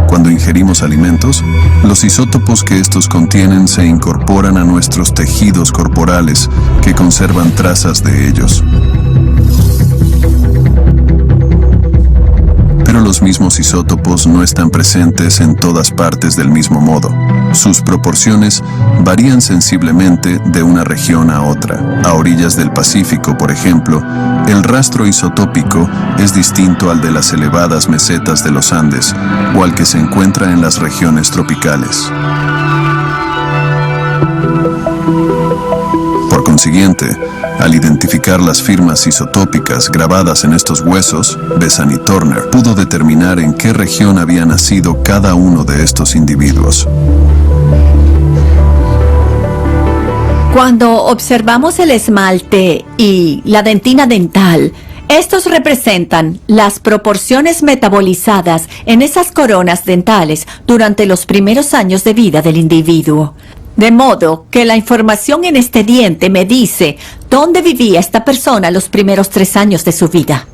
Cuando ingerimos alimentos, los isótopos que estos contienen se incorporan a nuestros tejidos corporales que conservan trazas de ellos. Pero los mismos isótopos no están presentes en todas partes del mismo modo. Sus proporciones varían sensiblemente de una región a otra. A orillas del Pacífico, por ejemplo, el rastro isotópico es distinto al de las elevadas mesetas de los Andes o al que se encuentra en las regiones tropicales. Por consiguiente, al identificar las firmas isotópicas grabadas en estos huesos, Bethany Turner pudo determinar en qué región había nacido cada uno de estos individuos. Cuando observamos el esmalte y la dentina dental, estos representan las proporciones metabolizadas en esas coronas dentales durante los primeros años de vida del individuo. De modo que la información en este diente me dice dónde vivía esta persona los primeros 3 años de su vida.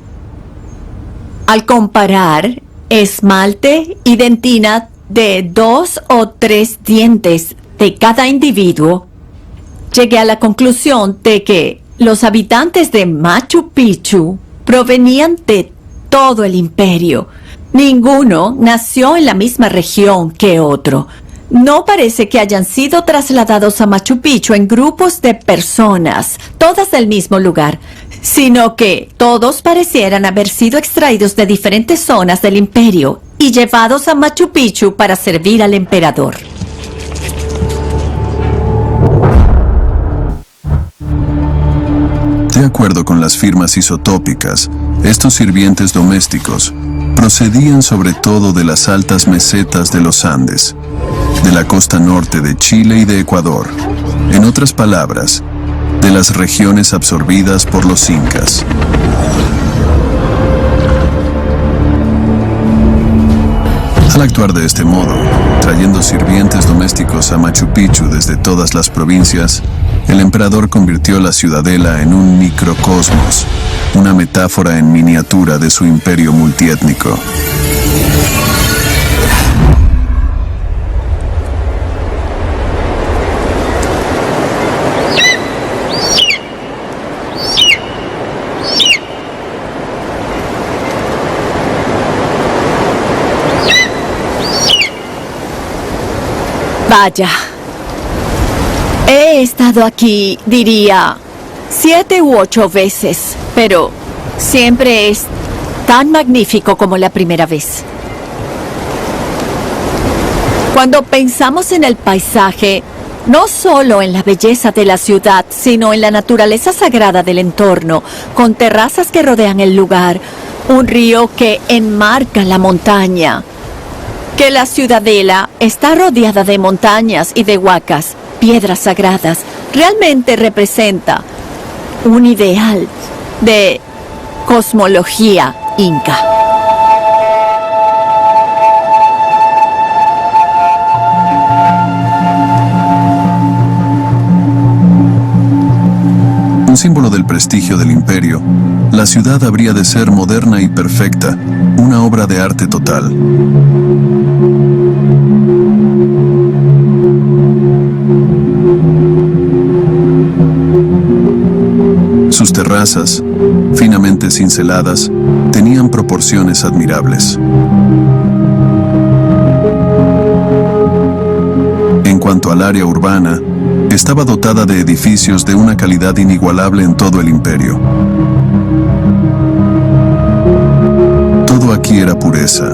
Al comparar esmalte y dentina de 2 o 3 dientes de cada individuo, llegué a la conclusión de que los habitantes de Machu Picchu provenían de todo el imperio. Ninguno nació en la misma región que otro. No parece que hayan sido trasladados a Machu Picchu en grupos de personas, todas del mismo lugar, sino que todos parecieran haber sido extraídos de diferentes zonas del imperio y llevados a Machu Picchu para servir al emperador. De acuerdo con las firmas isotópicas, estos sirvientes domésticos procedían sobre todo de las altas mesetas de los Andes, de la costa norte de Chile y de Ecuador. En otras palabras, de las regiones absorbidas por los incas. Al actuar de este modo, trayendo sirvientes domésticos a Machu Picchu desde todas las provincias, el emperador convirtió la ciudadela en un microcosmos, una metáfora en miniatura de su imperio multiétnico. Vaya, he estado aquí, diría, 7 u 8 veces, pero siempre es tan magnífico como la primera vez. Cuando pensamos en el paisaje, no solo en la belleza de la ciudad, sino en la naturaleza sagrada del entorno, con terrazas que rodean el lugar, un río que enmarca la montaña, que la ciudadela está rodeada de montañas y de huacas, piedras sagradas, realmente representa un ideal de cosmología inca. Un símbolo del prestigio del imperio, la ciudad habría de ser moderna y perfecta, una obra de arte total. Sus terrazas, finamente cinceladas, tenían proporciones admirables. En cuanto al área urbana, estaba dotada de edificios de una calidad inigualable en todo el imperio. Todo aquí era pureza,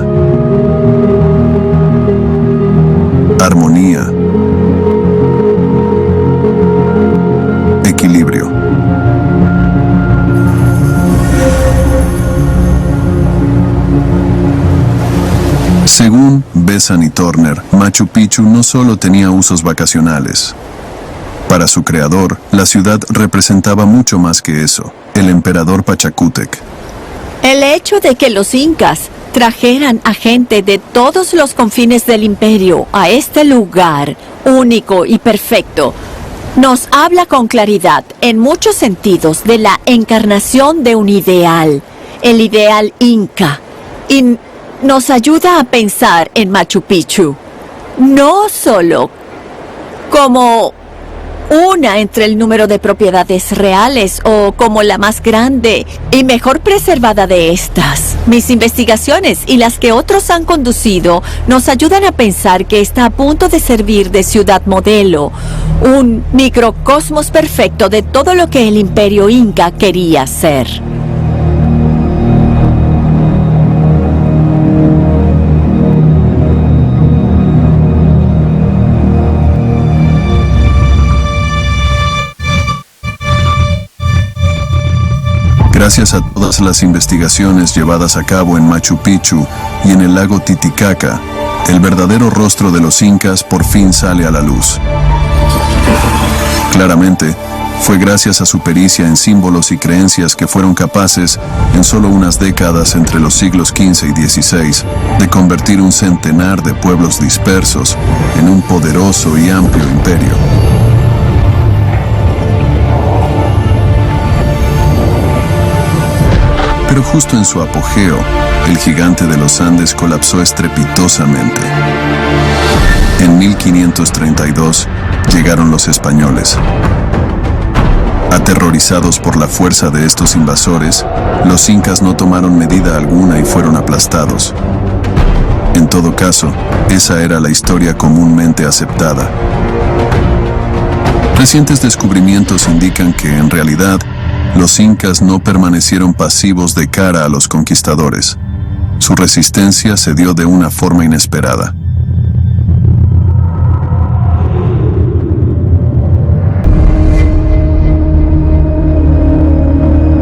armonía, equilibrio. Según Besant y Turner, Machu Picchu no solo tenía usos vacacionales. Para su creador, la ciudad representaba mucho más que eso, el emperador Pachacútec. El hecho de que los incas trajeran a gente de todos los confines del imperio a este lugar único y perfecto nos habla con claridad, en muchos sentidos, de la encarnación de un ideal, el ideal inca, y nos ayuda a pensar en Machu Picchu, no solo como una entre el número de propiedades reales o como la más grande y mejor preservada de estas. Mis investigaciones y las que otros han conducido nos ayudan a pensar que está a punto de servir de ciudad modelo, un microcosmos perfecto de todo lo que el imperio inca quería ser. Gracias a todas las investigaciones llevadas a cabo en Machu Picchu y en el lago Titicaca, el verdadero rostro de los incas por fin sale a la luz. Claramente, fue gracias a su pericia en símbolos y creencias que fueron capaces, en solo unas décadas entre los siglos XV y XVI, de convertir un centenar de pueblos dispersos en un poderoso y amplio imperio. Pero justo en su apogeo, el gigante de los Andes colapsó estrepitosamente. En 1532 llegaron los españoles. Aterrorizados por la fuerza de estos invasores, los incas no tomaron medida alguna y fueron aplastados. En todo caso, esa era la historia comúnmente aceptada. Recientes descubrimientos indican que, en realidad, los incas no permanecieron pasivos de cara a los conquistadores. Su resistencia se dio de una forma inesperada.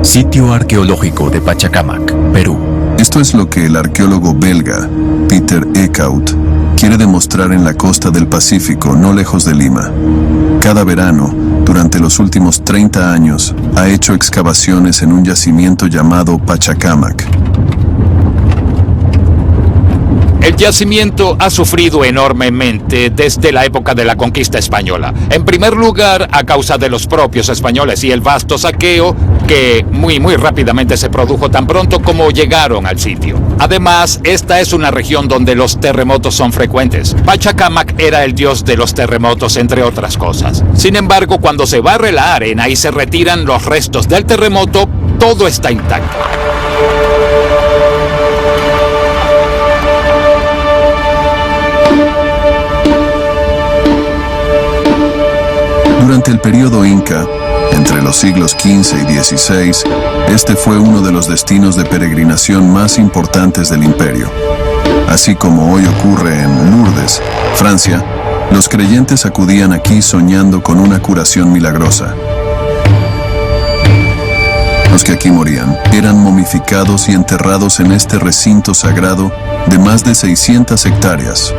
Sitio arqueológico de Pachacamac, Perú. Esto es lo que el arqueólogo belga Peter Eekhout quiere demostrar en la costa del Pacífico, no lejos de Lima. Cada verano, durante los últimos 30 años, ha hecho excavaciones en un yacimiento llamado Pachacamac. El yacimiento ha sufrido enormemente desde la época de la conquista española. En primer lugar, a causa de los propios españoles y el vasto saqueo que muy rápidamente se produjo tan pronto como llegaron al sitio. Además, esta es una región donde los terremotos son frecuentes. Pachacamac era el dios de los terremotos, entre otras cosas. Sin embargo, cuando se barre la arena y se retiran los restos del terremoto, todo está intacto. Durante el periodo Inca, entre los siglos XV y XVI, este fue uno de los destinos de peregrinación más importantes del imperio. Así como hoy ocurre en Lourdes, Francia, los creyentes acudían aquí soñando con una curación milagrosa. Los que aquí morían eran momificados y enterrados en este recinto sagrado de más de 600 hectáreas.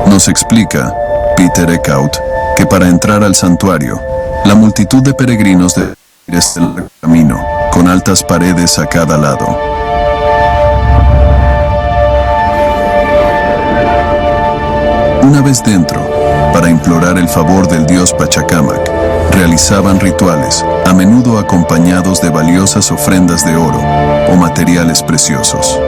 Nos explica Peter Eckhout que para entrar al santuario, la multitud de peregrinos debe ir este camino, con altas paredes a cada lado. Una vez dentro, para implorar el favor del dios Pachacamac, realizaban rituales, a menudo acompañados de valiosas ofrendas de oro o materiales preciosos.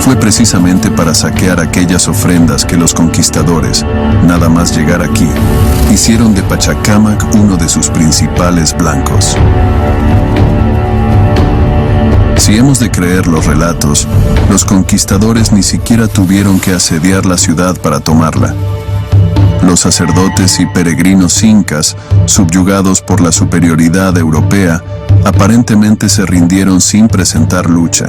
Fue precisamente para saquear aquellas ofrendas que los conquistadores, nada más llegar aquí, hicieron de Pachacamac uno de sus principales blancos. Si hemos de creer los relatos, los conquistadores ni siquiera tuvieron que asediar la ciudad para tomarla. Los sacerdotes y peregrinos incas, subyugados por la superioridad europea, aparentemente se rindieron sin presentar lucha.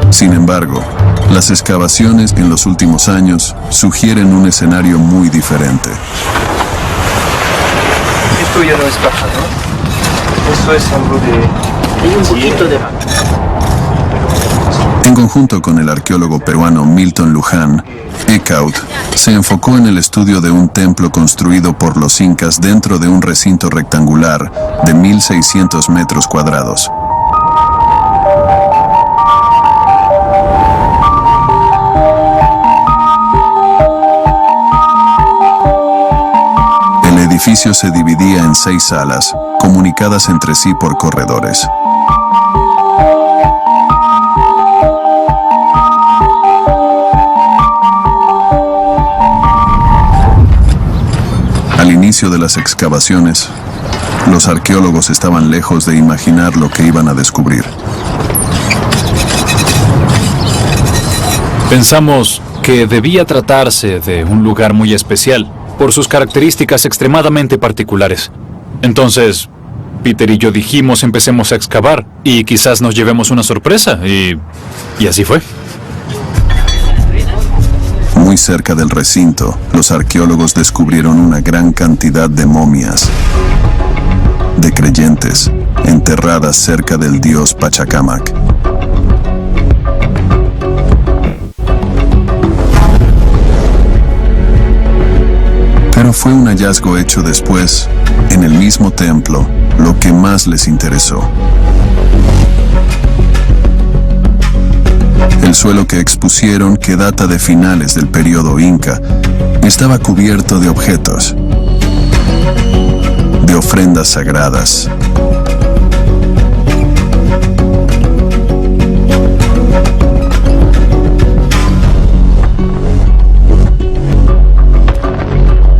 Sin embargo, las excavaciones en los últimos años sugieren un escenario muy diferente. Esto ya no es caja, ¿no? Esto es algo de... Hay un poquito de... En conjunto con el arqueólogo peruano Milton Luján, Eckhout se enfocó en el estudio de un templo construido por los incas dentro de un recinto rectangular de 1.600 metros cuadrados. El edificio se dividía en 6 salas, comunicadas entre sí por corredores. Al inicio de las excavaciones, los arqueólogos estaban lejos de imaginar lo que iban a descubrir. Pensamos que debía tratarse de un lugar muy especial, por sus características extremadamente particulares. Entonces, Peter y yo dijimos empecemos a excavar y quizás nos llevemos una sorpresa, y así fue. Muy cerca del recinto, los arqueólogos descubrieron una gran cantidad de momias de creyentes enterradas cerca del dios Pachacamac. Pero fue un hallazgo hecho después, en el mismo templo, lo que más les interesó. El suelo que expusieron, que data de finales del periodo Inca, estaba cubierto de objetos, de ofrendas sagradas.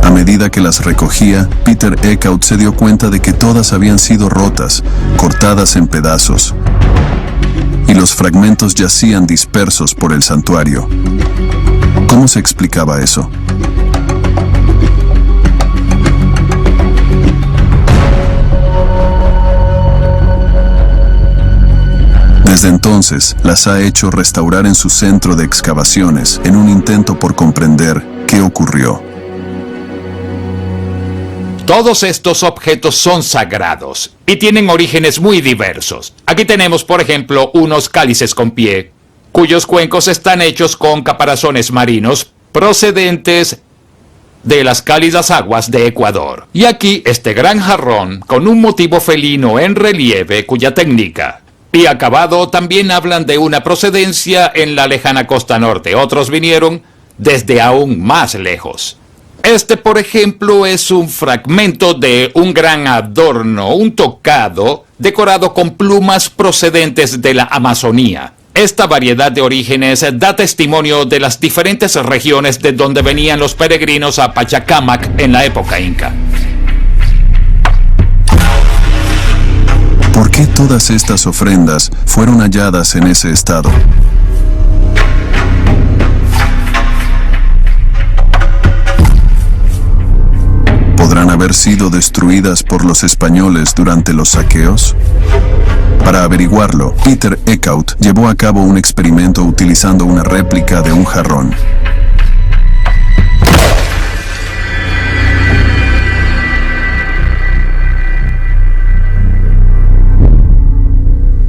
A medida que las recogía, Peter Eckhout se dio cuenta de que todas habían sido rotas, cortadas en pedazos, y los fragmentos yacían dispersos por el santuario. ¿Cómo se explicaba eso? Desde entonces, las ha hecho restaurar en su centro de excavaciones en un intento por comprender qué ocurrió. Todos estos objetos son sagrados y tienen orígenes muy diversos. Aquí tenemos, por ejemplo, unos cálices con pie, cuyos cuencos están hechos con caparazones marinos procedentes de las cálidas aguas de Ecuador. Y aquí este gran jarrón con un motivo felino en relieve cuya técnica y acabado también hablan de una procedencia en la lejana costa norte. Otros vinieron desde aún más lejos. Este, por ejemplo, es un fragmento de un gran adorno, un tocado, decorado con plumas procedentes de la Amazonía. Esta variedad de orígenes da testimonio de las diferentes regiones de donde venían los peregrinos a Pachacámac en la época inca. ¿Por qué todas estas ofrendas fueron halladas en ese estado? ¿Podrán haber sido destruidas por los españoles durante los saqueos? Para averiguarlo, Peter Eckhout llevó a cabo un experimento utilizando una réplica de un jarrón.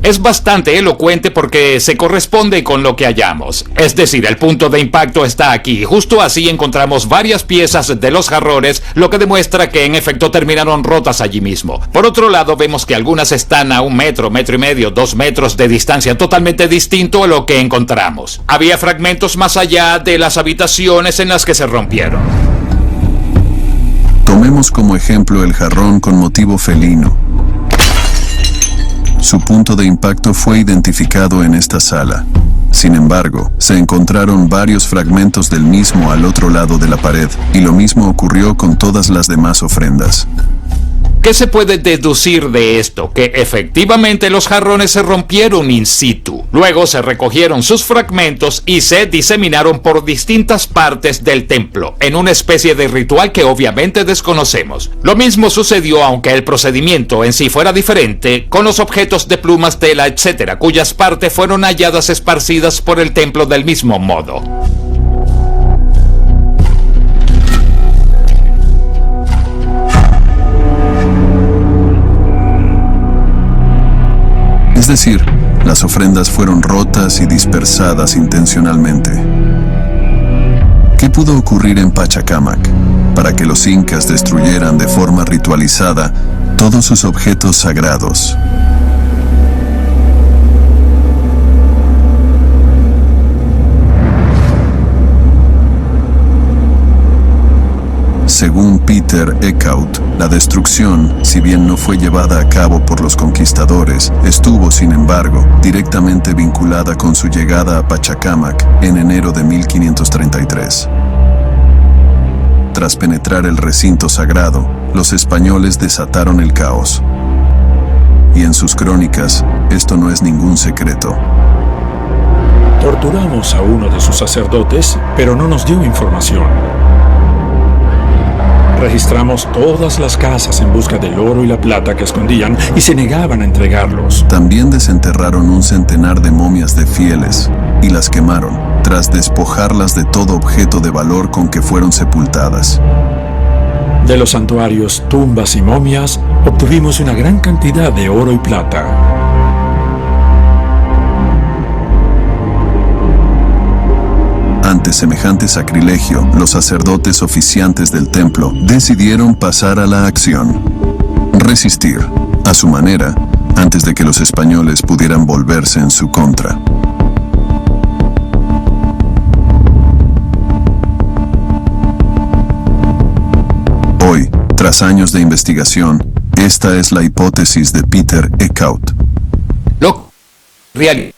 Es bastante elocuente porque se corresponde con lo que hallamos. Es decir, el punto de impacto está aquí. Justo así encontramos varias piezas de los jarrones, lo que demuestra que en efecto terminaron rotas allí mismo. Por otro lado, vemos que algunas están a 1 metro, 1,5 metros, 2 metros de distancia, totalmente distinto a lo que encontramos. Había fragmentos más allá de las habitaciones en las que se rompieron. Tomemos como ejemplo el jarrón con motivo felino. Su punto de impacto fue identificado en esta sala. Sin embargo, se encontraron varios fragmentos del mismo al otro lado de la pared, y lo mismo ocurrió con todas las demás ofrendas. ¿Qué se puede deducir de esto? Que efectivamente los jarrones se rompieron in situ. Luego se recogieron sus fragmentos y se diseminaron por distintas partes del templo, en una especie de ritual que obviamente desconocemos. Lo mismo sucedió, aunque el procedimiento en sí fuera diferente, con los objetos de plumas, tela, etc., cuyas partes fueron halladas esparcidas por el templo del mismo modo. Es decir, las ofrendas fueron rotas y dispersadas intencionalmente. ¿Qué pudo ocurrir en Pachacámac para que los incas destruyeran de forma ritualizada todos sus objetos sagrados? Según Peter Eckhout, la destrucción, si bien no fue llevada a cabo por los conquistadores, estuvo, sin embargo, directamente vinculada con su llegada a Pachacámac en enero de 1533. Tras penetrar el recinto sagrado, los españoles desataron el caos. Y en sus crónicas, esto no es ningún secreto. Torturamos a uno de sus sacerdotes, pero no nos dio información. Registramos todas las casas en busca del oro y la plata que escondían y se negaban a entregarlos. También desenterraron un centenar de momias de fieles y las quemaron, tras despojarlas de todo objeto de valor con que fueron sepultadas. De los santuarios, tumbas y momias, obtuvimos una gran cantidad de oro y plata. Ante semejante sacrilegio, los sacerdotes oficiantes del templo decidieron pasar a la acción. Resistir, a su manera, antes de que los españoles pudieran volverse en su contra. Hoy, tras años de investigación, esta es la hipótesis de Peter Eckhout. Lo real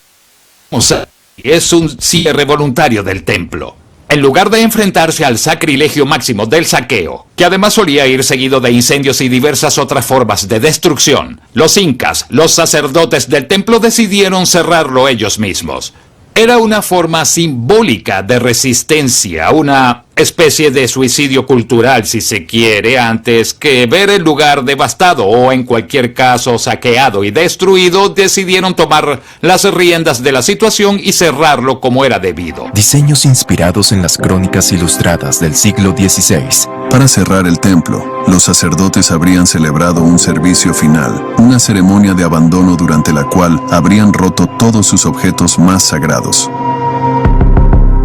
es un cierre voluntario del templo. En lugar de enfrentarse al sacrilegio máximo del saqueo, que además solía ir seguido de incendios y diversas otras formas de destrucción, los incas, los sacerdotes del templo, decidieron cerrarlo ellos mismos. Era una forma simbólica de resistencia, una especie de suicidio cultural, si se quiere, antes que ver el lugar devastado o, en cualquier caso, saqueado y destruido, decidieron tomar las riendas de la situación y cerrarlo como era debido. Diseños inspirados en las crónicas ilustradas del siglo XVI. Para cerrar el templo, los sacerdotes habrían celebrado un servicio final, una ceremonia de abandono durante la cual habrían roto todos sus objetos más sagrados.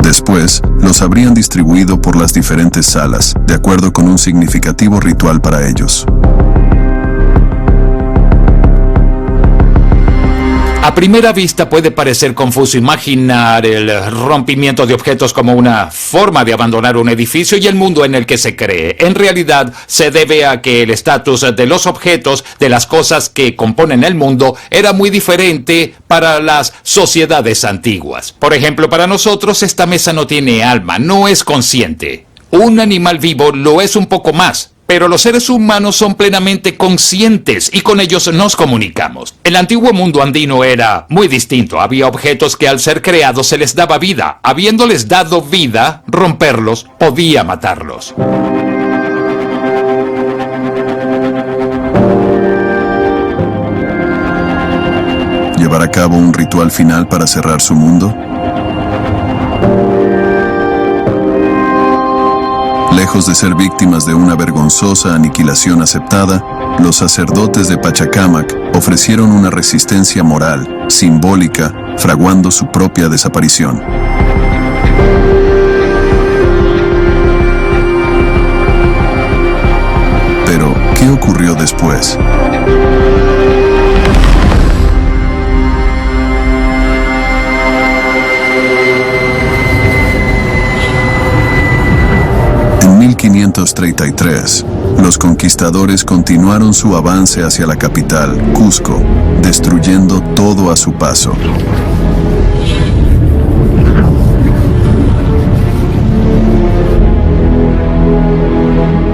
Después, los habrían distribuido por las diferentes salas, de acuerdo con un significativo ritual para ellos. A primera vista puede parecer confuso imaginar el rompimiento de objetos como una forma de abandonar un edificio y el mundo en el que se cree. En realidad, se debe a que el estatus de los objetos, de las cosas que componen el mundo, era muy diferente para las sociedades antiguas. Por ejemplo, para nosotros esta mesa no tiene alma, no es consciente. Un animal vivo lo es un poco más. Pero los seres humanos son plenamente conscientes y con ellos nos comunicamos. El antiguo mundo andino era muy distinto. Había objetos que al ser creados se les daba vida. Habiéndoles dado vida, romperlos podía matarlos. ¿Llevar a cabo un ritual final para cerrar su mundo? Lejos de ser víctimas de una vergonzosa aniquilación aceptada, los sacerdotes de Pachacamac ofrecieron una resistencia moral, simbólica, fraguando su propia desaparición. Pero, ¿qué ocurrió después? En 1533, los conquistadores continuaron su avance hacia la capital, Cusco, destruyendo todo a su paso.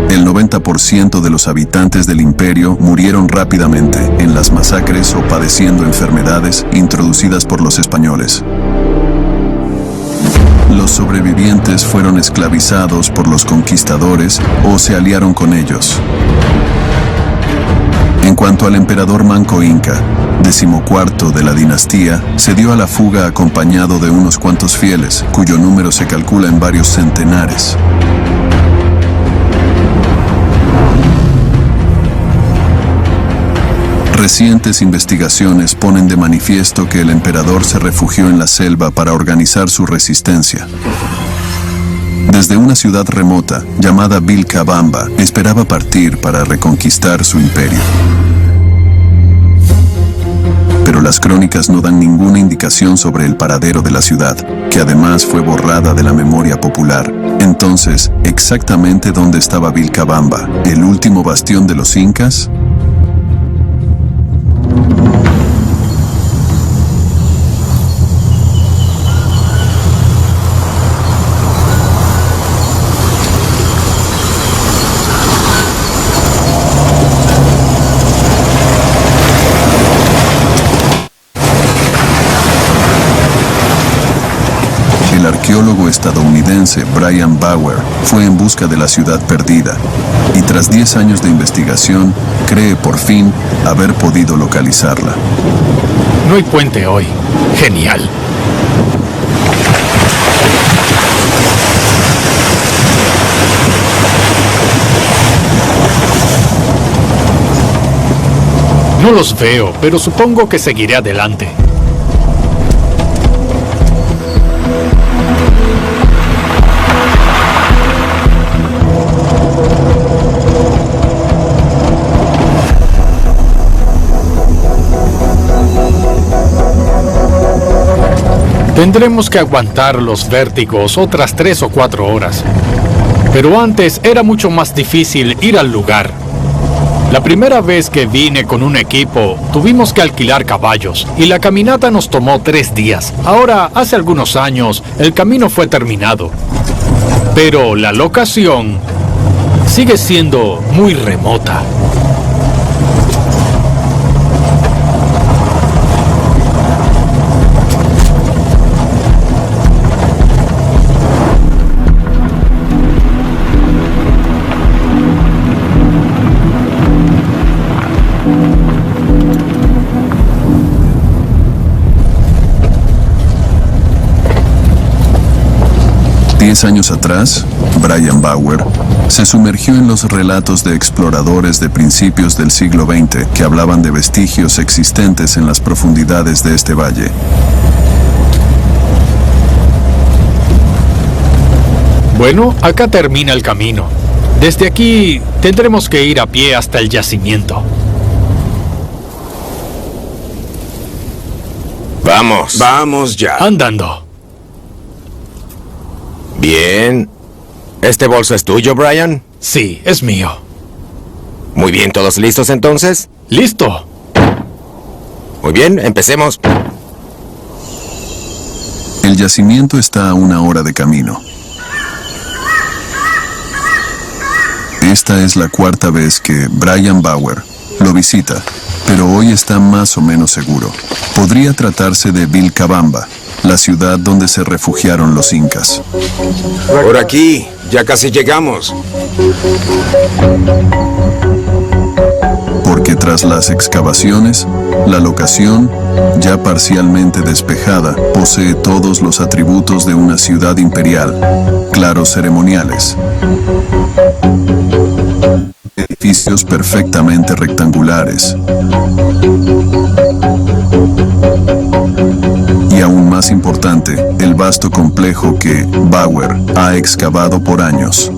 El 90% de los habitantes del imperio murieron rápidamente en las masacres o padeciendo enfermedades introducidas por los españoles. Los sobrevivientes fueron esclavizados por los conquistadores o se aliaron con ellos. En cuanto al emperador Manco Inca, 14º de la dinastía, se dio a la fuga acompañado de unos cuantos fieles, cuyo número se calcula en varios centenares. Recientes investigaciones ponen de manifiesto que el emperador se refugió en la selva para organizar su resistencia. Desde una ciudad remota, llamada Vilcabamba, esperaba partir para reconquistar su imperio. Pero las crónicas no dan ninguna indicación sobre el paradero de la ciudad, que además fue borrada de la memoria popular. Entonces, ¿exactamente dónde estaba Vilcabamba, el último bastión de los incas? El arqueólogo estadounidense Brian Bauer fue en busca de la ciudad perdida y tras 10 años de investigación cree por fin haber podido localizarla. No hay puente hoy. Genial. No los veo, pero supongo que seguiré adelante. Tendremos que aguantar los vértigos otras 3 o 4 horas. Pero antes era mucho más difícil ir al lugar. La primera vez que vine con un equipo, tuvimos que alquilar caballos y la caminata nos tomó 3 días. Ahora, hace algunos años, el camino fue terminado. Pero la locación sigue siendo muy remota. 10 años atrás, Brian Bauer se sumergió en los relatos de exploradores de principios del siglo XX que hablaban de vestigios existentes en las profundidades de este valle. Bueno, acá termina el camino. Desde aquí tendremos que ir a pie hasta el yacimiento. Vamos. Vamos ya. Andando. Bien. ¿Este bolso es tuyo, Brian? Sí, es mío. Muy bien, ¿todos listos entonces? ¡Listo! Muy bien, empecemos. El yacimiento está a 1 hora de camino. Esta es la 4ª vez que Brian Bauer lo visita, pero hoy está más o menos seguro. Podría tratarse de Vilcabamba, la ciudad donde se refugiaron los incas. Por aquí, ya casi llegamos. Porque tras las excavaciones, la locación, ya parcialmente despejada, posee todos los atributos de una ciudad imperial, claros ceremoniales, edificios perfectamente rectangulares y, aún más importante, el vasto complejo que Bauer ha excavado por años.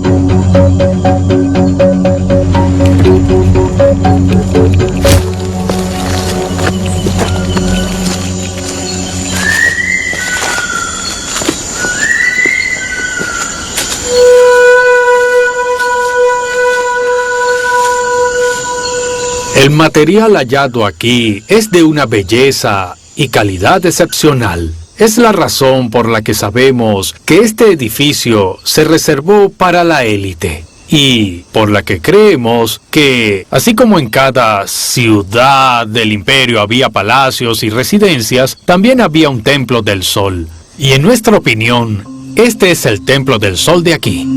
El material hallado aquí es de una belleza y calidad excepcional. Es la razón por la que sabemos que este edificio se reservó para la élite y por la que creemos que, así como en cada ciudad del imperio había palacios y residencias, también había un templo del sol. Y en nuestra opinión, este es el templo del sol de aquí.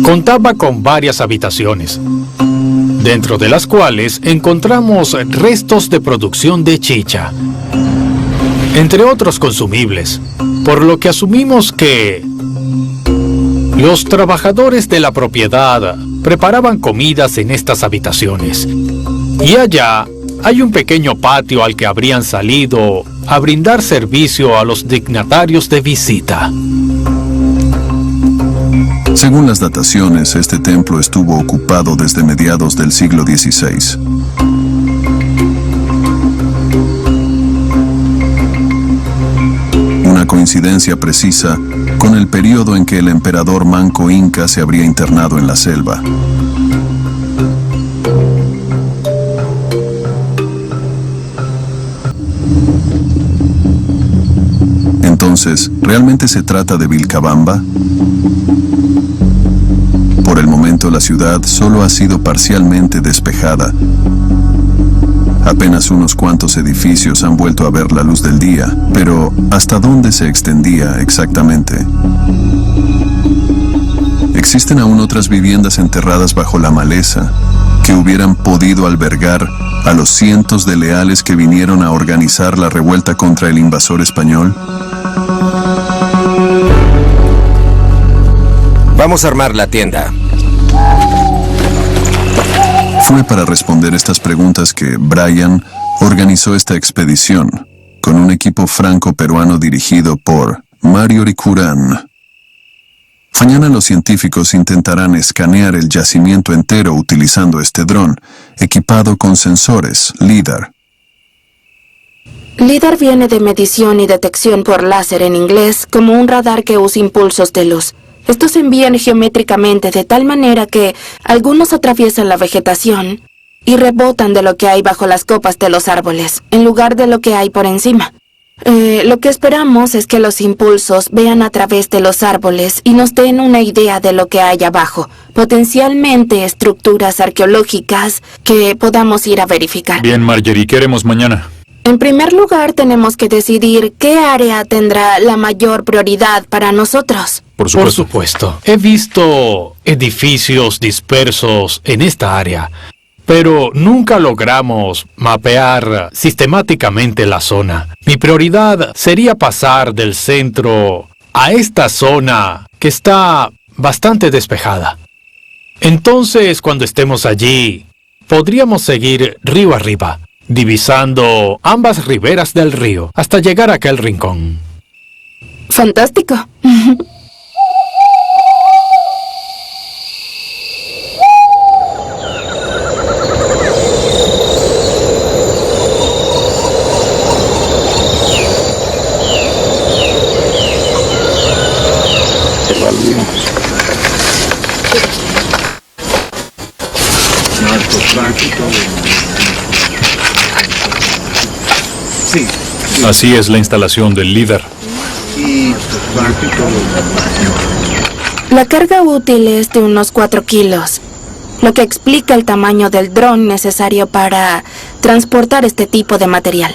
Contaba con varias habitaciones, dentro de las cuales encontramos restos de producción de chicha, entre otros consumibles, por lo que asumimos que los trabajadores de la propiedad preparaban comidas en estas habitaciones. Y allá hay un pequeño patio al que habrían salido a brindar servicio a los dignatarios de visita. Según las dataciones, este templo estuvo ocupado desde mediados del siglo XVI. Una coincidencia precisa con el periodo en que el emperador Manco Inca se habría internado en la selva. Entonces, ¿realmente se trata de Vilcabamba? Por el momento la ciudad solo ha sido parcialmente despejada. Apenas unos cuantos edificios han vuelto a ver la luz del día, pero ¿hasta dónde se extendía exactamente? Existen aún otras viviendas enterradas bajo la maleza que hubieran podido albergar a los cientos de leales que vinieron a organizar la revuelta contra el invasor español. Vamos a armar la tienda. Fue para responder estas preguntas que Brian organizó esta expedición, con un equipo franco-peruano dirigido por Mario Ricurán. Mañana los científicos intentarán escanear el yacimiento entero utilizando este dron, equipado con sensores LIDAR. LIDAR viene de medición y detección por láser en inglés, como un radar que usa impulsos de luz. Estos se envían geométricamente de tal manera que algunos atraviesan la vegetación y rebotan de lo que hay bajo las copas de los árboles, en lugar de lo que hay por encima. Lo que esperamos es que los impulsos vean a través de los árboles y nos den una idea de lo que hay abajo, potencialmente estructuras arqueológicas que podamos ir a verificar. Bien, Marjorie, ¿qué haremos mañana? En primer lugar, tenemos que decidir qué área tendrá la mayor prioridad para nosotros. Por supuesto. He visto edificios dispersos en esta área, pero nunca logramos mapear sistemáticamente la zona. Mi prioridad sería pasar del centro a esta zona que está bastante despejada. Entonces, cuando estemos allí, podríamos seguir río arriba, divisando ambas riberas del río hasta llegar a aquel rincón. Fantástico. Así es la instalación del líder. La carga útil es de unos 4 kilos, lo que explica el tamaño del dron necesario para transportar este tipo de material.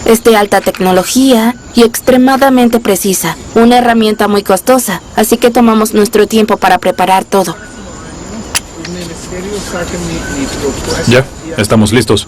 Es de alta tecnología y extremadamente precisa, una herramienta muy costosa, así que tomamos nuestro tiempo para preparar todo. Ya, estamos listos.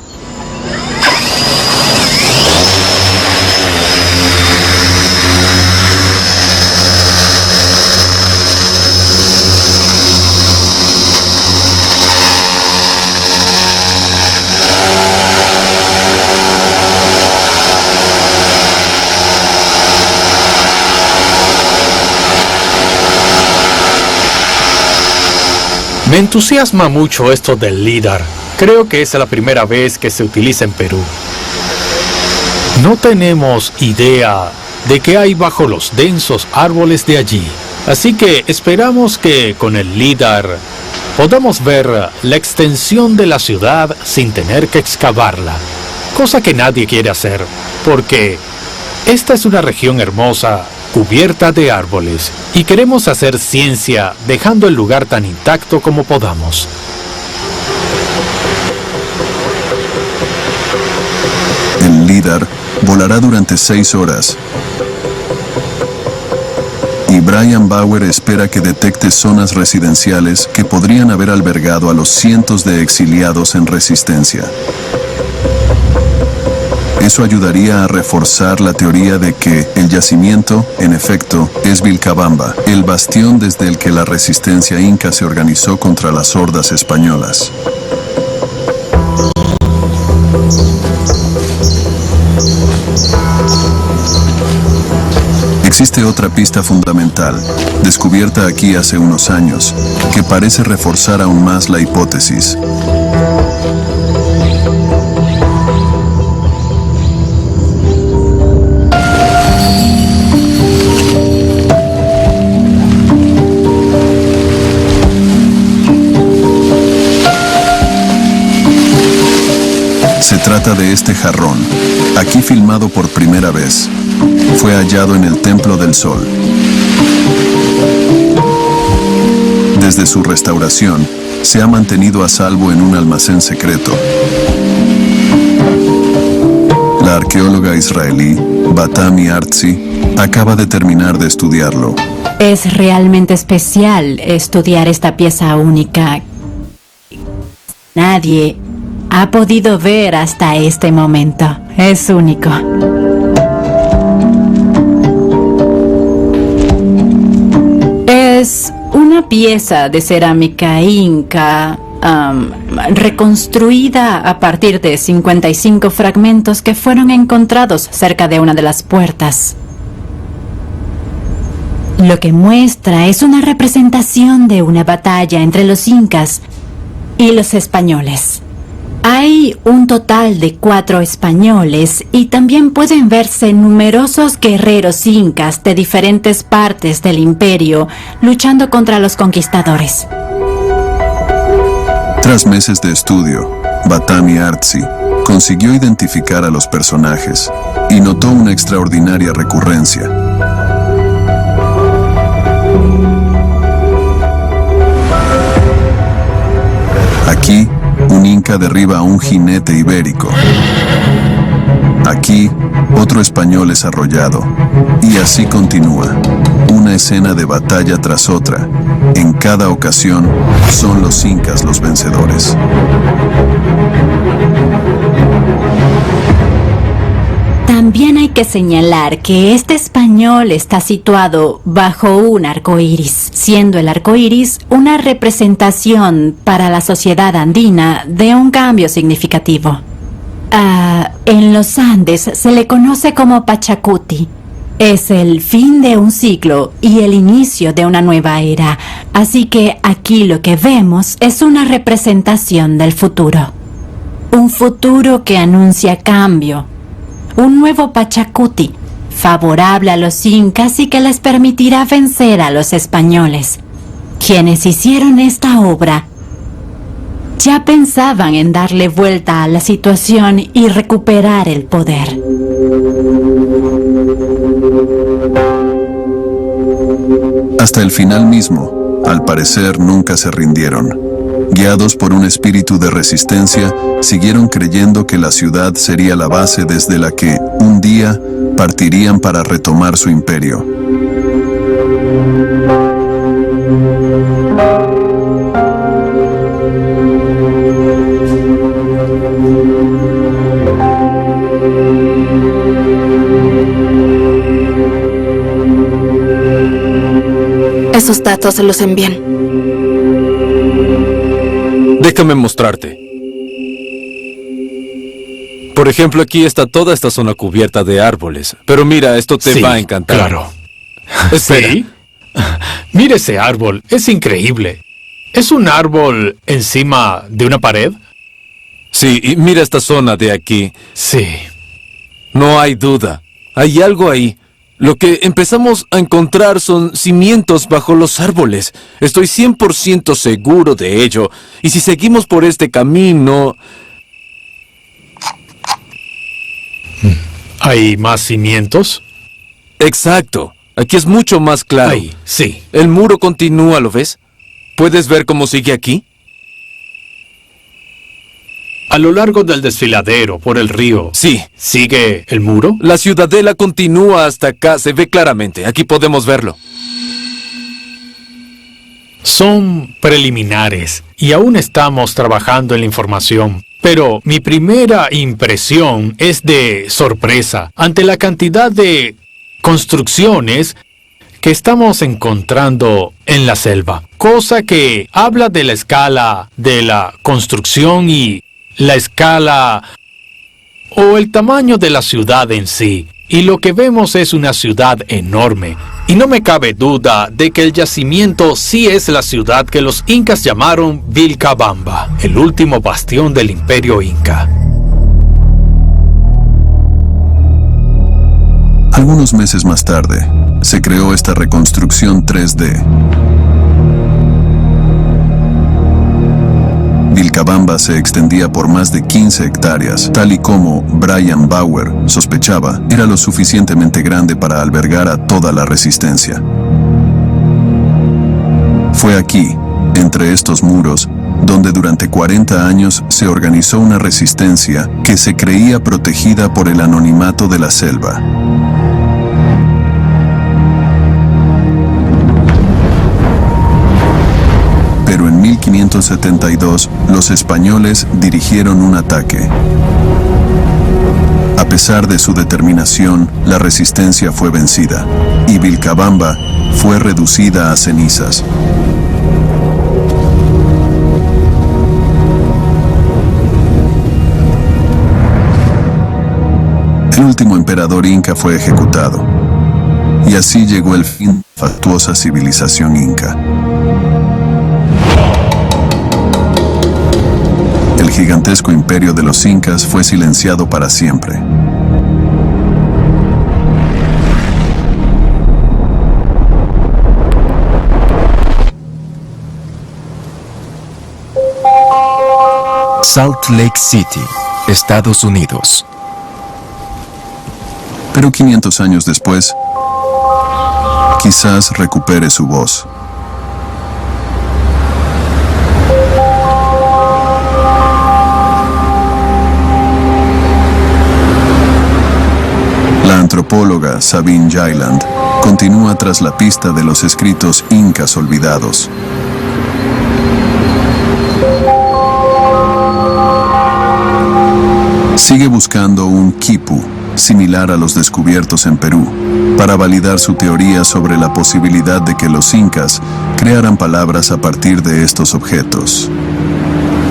Me entusiasma mucho esto del LIDAR. Creo que es la primera vez que se utiliza en Perú. No tenemos idea de qué hay bajo los densos árboles de allí. Así que esperamos que con el LIDAR podamos ver la extensión de la ciudad sin tener que excavarla. Cosa que nadie quiere hacer, porque esta es una región hermosa, cubierta de árboles, y queremos hacer ciencia dejando el lugar tan intacto como podamos. El LIDAR volará durante 6 horas. Y Brian Bauer espera que detecte zonas residenciales que podrían haber albergado a los cientos de exiliados en resistencia. Eso ayudaría a reforzar la teoría de que el yacimiento, en efecto, es Vilcabamba, el bastión desde el que la resistencia inca se organizó contra las hordas españolas. Existe otra pista fundamental, descubierta aquí hace unos años, que parece reforzar aún más la hipótesis. Se trata de este jarrón, aquí filmado por primera vez. Fue hallado en el Templo del Sol. Desde su restauración, se ha mantenido a salvo en un almacén secreto. La arqueóloga israelí, Batami Artzi, acaba de terminar de estudiarlo. Es realmente especial estudiar esta pieza única. Nadie ha podido ver hasta este momento. Es único. Es una pieza de cerámica inca reconstruida a partir de 55 fragmentos que fueron encontrados cerca de una de las puertas. Lo que muestra es una representación de una batalla entre los incas y los españoles. Hay un total de 4 españoles y también pueden verse numerosos guerreros incas de diferentes partes del imperio luchando contra los conquistadores. Tras meses de estudio, Batami Artzi consiguió identificar a los personajes y notó una extraordinaria recurrencia. Aquí, un inca derriba a un jinete ibérico. Aquí, otro español es arrollado. Y así continúa. Una escena de batalla tras otra. En cada ocasión, son los incas los vencedores. También hay que señalar que este español está situado bajo un arco iris, siendo el arco iris una representación para la sociedad andina de un cambio significativo. En los Andes se le conoce como Pachacuti. Es el fin de un ciclo y el inicio de una nueva era. Así que aquí lo que vemos es una representación del futuro. Un futuro que anuncia cambio. Un nuevo Pachacuti, favorable a los incas y que les permitirá vencer a los españoles. Quienes hicieron esta obra ya pensaban en darle vuelta a la situación y recuperar el poder. Hasta el final mismo, al parecer nunca se rindieron. Guiados por un espíritu de resistencia, siguieron creyendo que la ciudad sería la base desde la que, un día, partirían para retomar su imperio. Esos datos se los envían. Déjame mostrarte. Por ejemplo, aquí está toda esta zona cubierta de árboles. Pero mira, esto te va a encantar. Claro. Espera. ¿Sí? Mira ese árbol, es increíble. ¿Es un árbol encima de una pared? Sí, y mira esta zona de aquí. Sí. No hay duda. Hay algo ahí. Lo que empezamos a encontrar son cimientos bajo los árboles. Estoy 100% seguro de ello. Y si seguimos por este camino... ¿Hay más cimientos? Exacto. Aquí es mucho más claro. Ahí, sí. El muro continúa, ¿lo ves? ¿Puedes ver cómo sigue aquí? A lo largo del desfiladero, por el río. Sí. ¿Sigue el muro? La ciudadela continúa hasta acá, se ve claramente. Aquí podemos verlo. Son preliminares y aún estamos trabajando en la información. Pero mi primera impresión es de sorpresa ante la cantidad de construcciones que estamos encontrando en la selva. Cosa que habla de la escala de la construcción y la escala o el tamaño de la ciudad en sí. Y lo que vemos es una ciudad enorme. Y no me cabe duda de que el yacimiento sí es la ciudad que los incas llamaron Vilcabamba, el último bastión del imperio inca. Algunos meses más tarde, se creó esta reconstrucción 3D. Vilcabamba se extendía por más de 15 hectáreas, tal y como Brian Bauer sospechaba, era lo suficientemente grande para albergar a toda la resistencia. Fue aquí, entre estos muros, donde durante 40 años se organizó una resistencia que se creía protegida por el anonimato de la selva. Pero en 1572, los españoles dirigieron un ataque. A pesar de su determinación, la resistencia fue vencida, y Vilcabamba fue reducida a cenizas. El último emperador inca fue ejecutado, y así llegó el fin de la fastuosa civilización inca. El gigantesco imperio de los incas fue silenciado para siempre. Salt Lake City, Estados Unidos. Pero 500 años después, quizás recupere su voz. La antropóloga Sabine Jailand continúa tras la pista de los escritos incas olvidados. Sigue buscando un quipu, similar a los descubiertos en Perú, para validar su teoría sobre la posibilidad de que los incas crearan palabras a partir de estos objetos.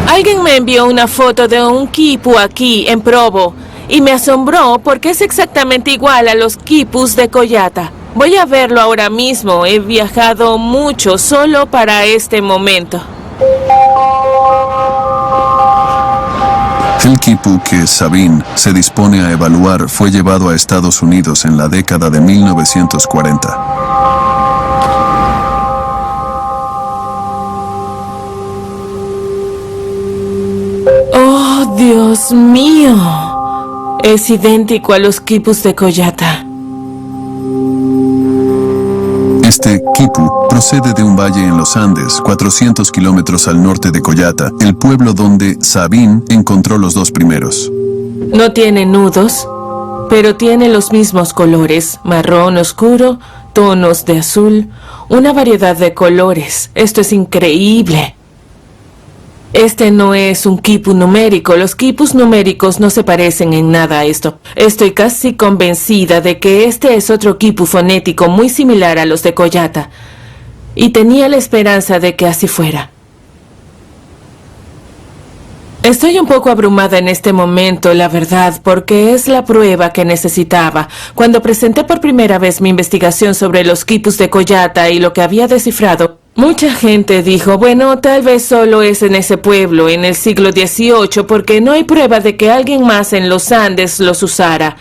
Alguien me envió una foto de un quipu aquí, en Provo, y me asombró porque es exactamente igual a los quipus de Collata. Voy a verlo ahora mismo. He viajado mucho solo para este momento. El quipu que Sabine se dispone a evaluar fue llevado a Estados Unidos en la década de 1940. ¡Oh, Dios mío! Es idéntico a los quipus de Collata. Este quipu procede de un valle en los Andes, 400 kilómetros al norte de Collata, el pueblo donde Sabine encontró los dos primeros. No tiene nudos, pero tiene los mismos colores: marrón oscuro, tonos de azul, una variedad de colores. Esto es increíble. Este no es un quipu numérico. Los quipus numéricos no se parecen en nada a esto. Estoy casi convencida de que este es otro quipu fonético muy similar a los de Collata. Y tenía la esperanza de que así fuera. Estoy un poco abrumada en este momento, la verdad, porque es la prueba que necesitaba. Cuando presenté por primera vez mi investigación sobre los quipus de Collata y lo que había descifrado, mucha gente dijo, bueno, tal vez solo es en ese pueblo, en el siglo XVIII, porque no hay prueba de que alguien más en los Andes los usara.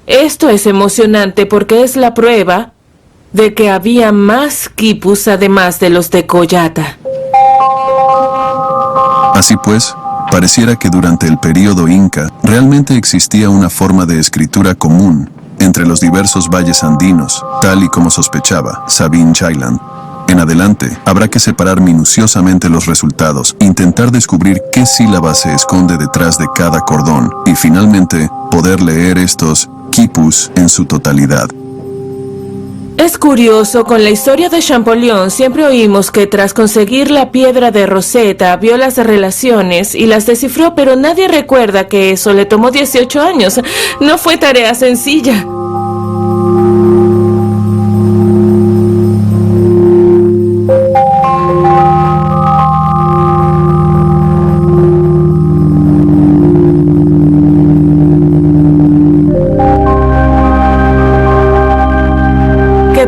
Esto es emocionante porque es la prueba de que había más quipus además de los de Collata. Así pues, pareciera que durante el período inca realmente existía una forma de escritura común entre los diversos valles andinos, tal y como sospechaba Sabine Chailan. En adelante, habrá que separar minuciosamente los resultados, intentar descubrir qué sílaba se esconde detrás de cada cordón y finalmente poder leer estos quipus en su totalidad. Es curioso, con la historia de Champollion siempre oímos que tras conseguir la piedra de Rosetta vio las relaciones y las descifró, pero nadie recuerda que eso le tomó 18 años. No fue tarea sencilla.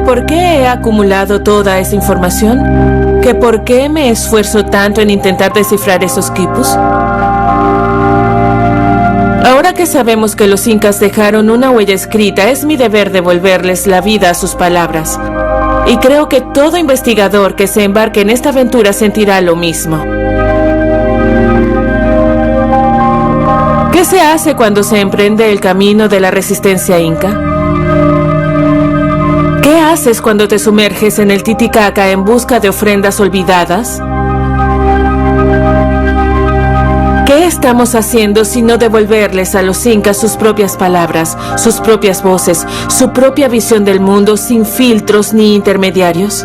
¿Por qué he acumulado toda esa información? ¿Que por qué me esfuerzo tanto en intentar descifrar esos quipus? Ahora que sabemos que los incas dejaron una huella escrita, es mi deber devolverles la vida a sus palabras. Y creo que todo investigador que se embarque en esta aventura sentirá lo mismo. ¿Qué se hace cuando se emprende el camino de la resistencia inca? ¿Qué haces cuando te sumerges en el Titicaca en busca de ofrendas olvidadas? ¿Qué estamos haciendo si no devolverles a los incas sus propias palabras, sus propias voces, su propia visión del mundo sin filtros ni intermediarios?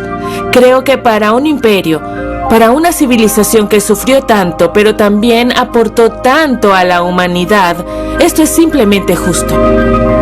Creo que para un imperio, para una civilización que sufrió tanto, pero también aportó tanto a la humanidad, esto es simplemente justo.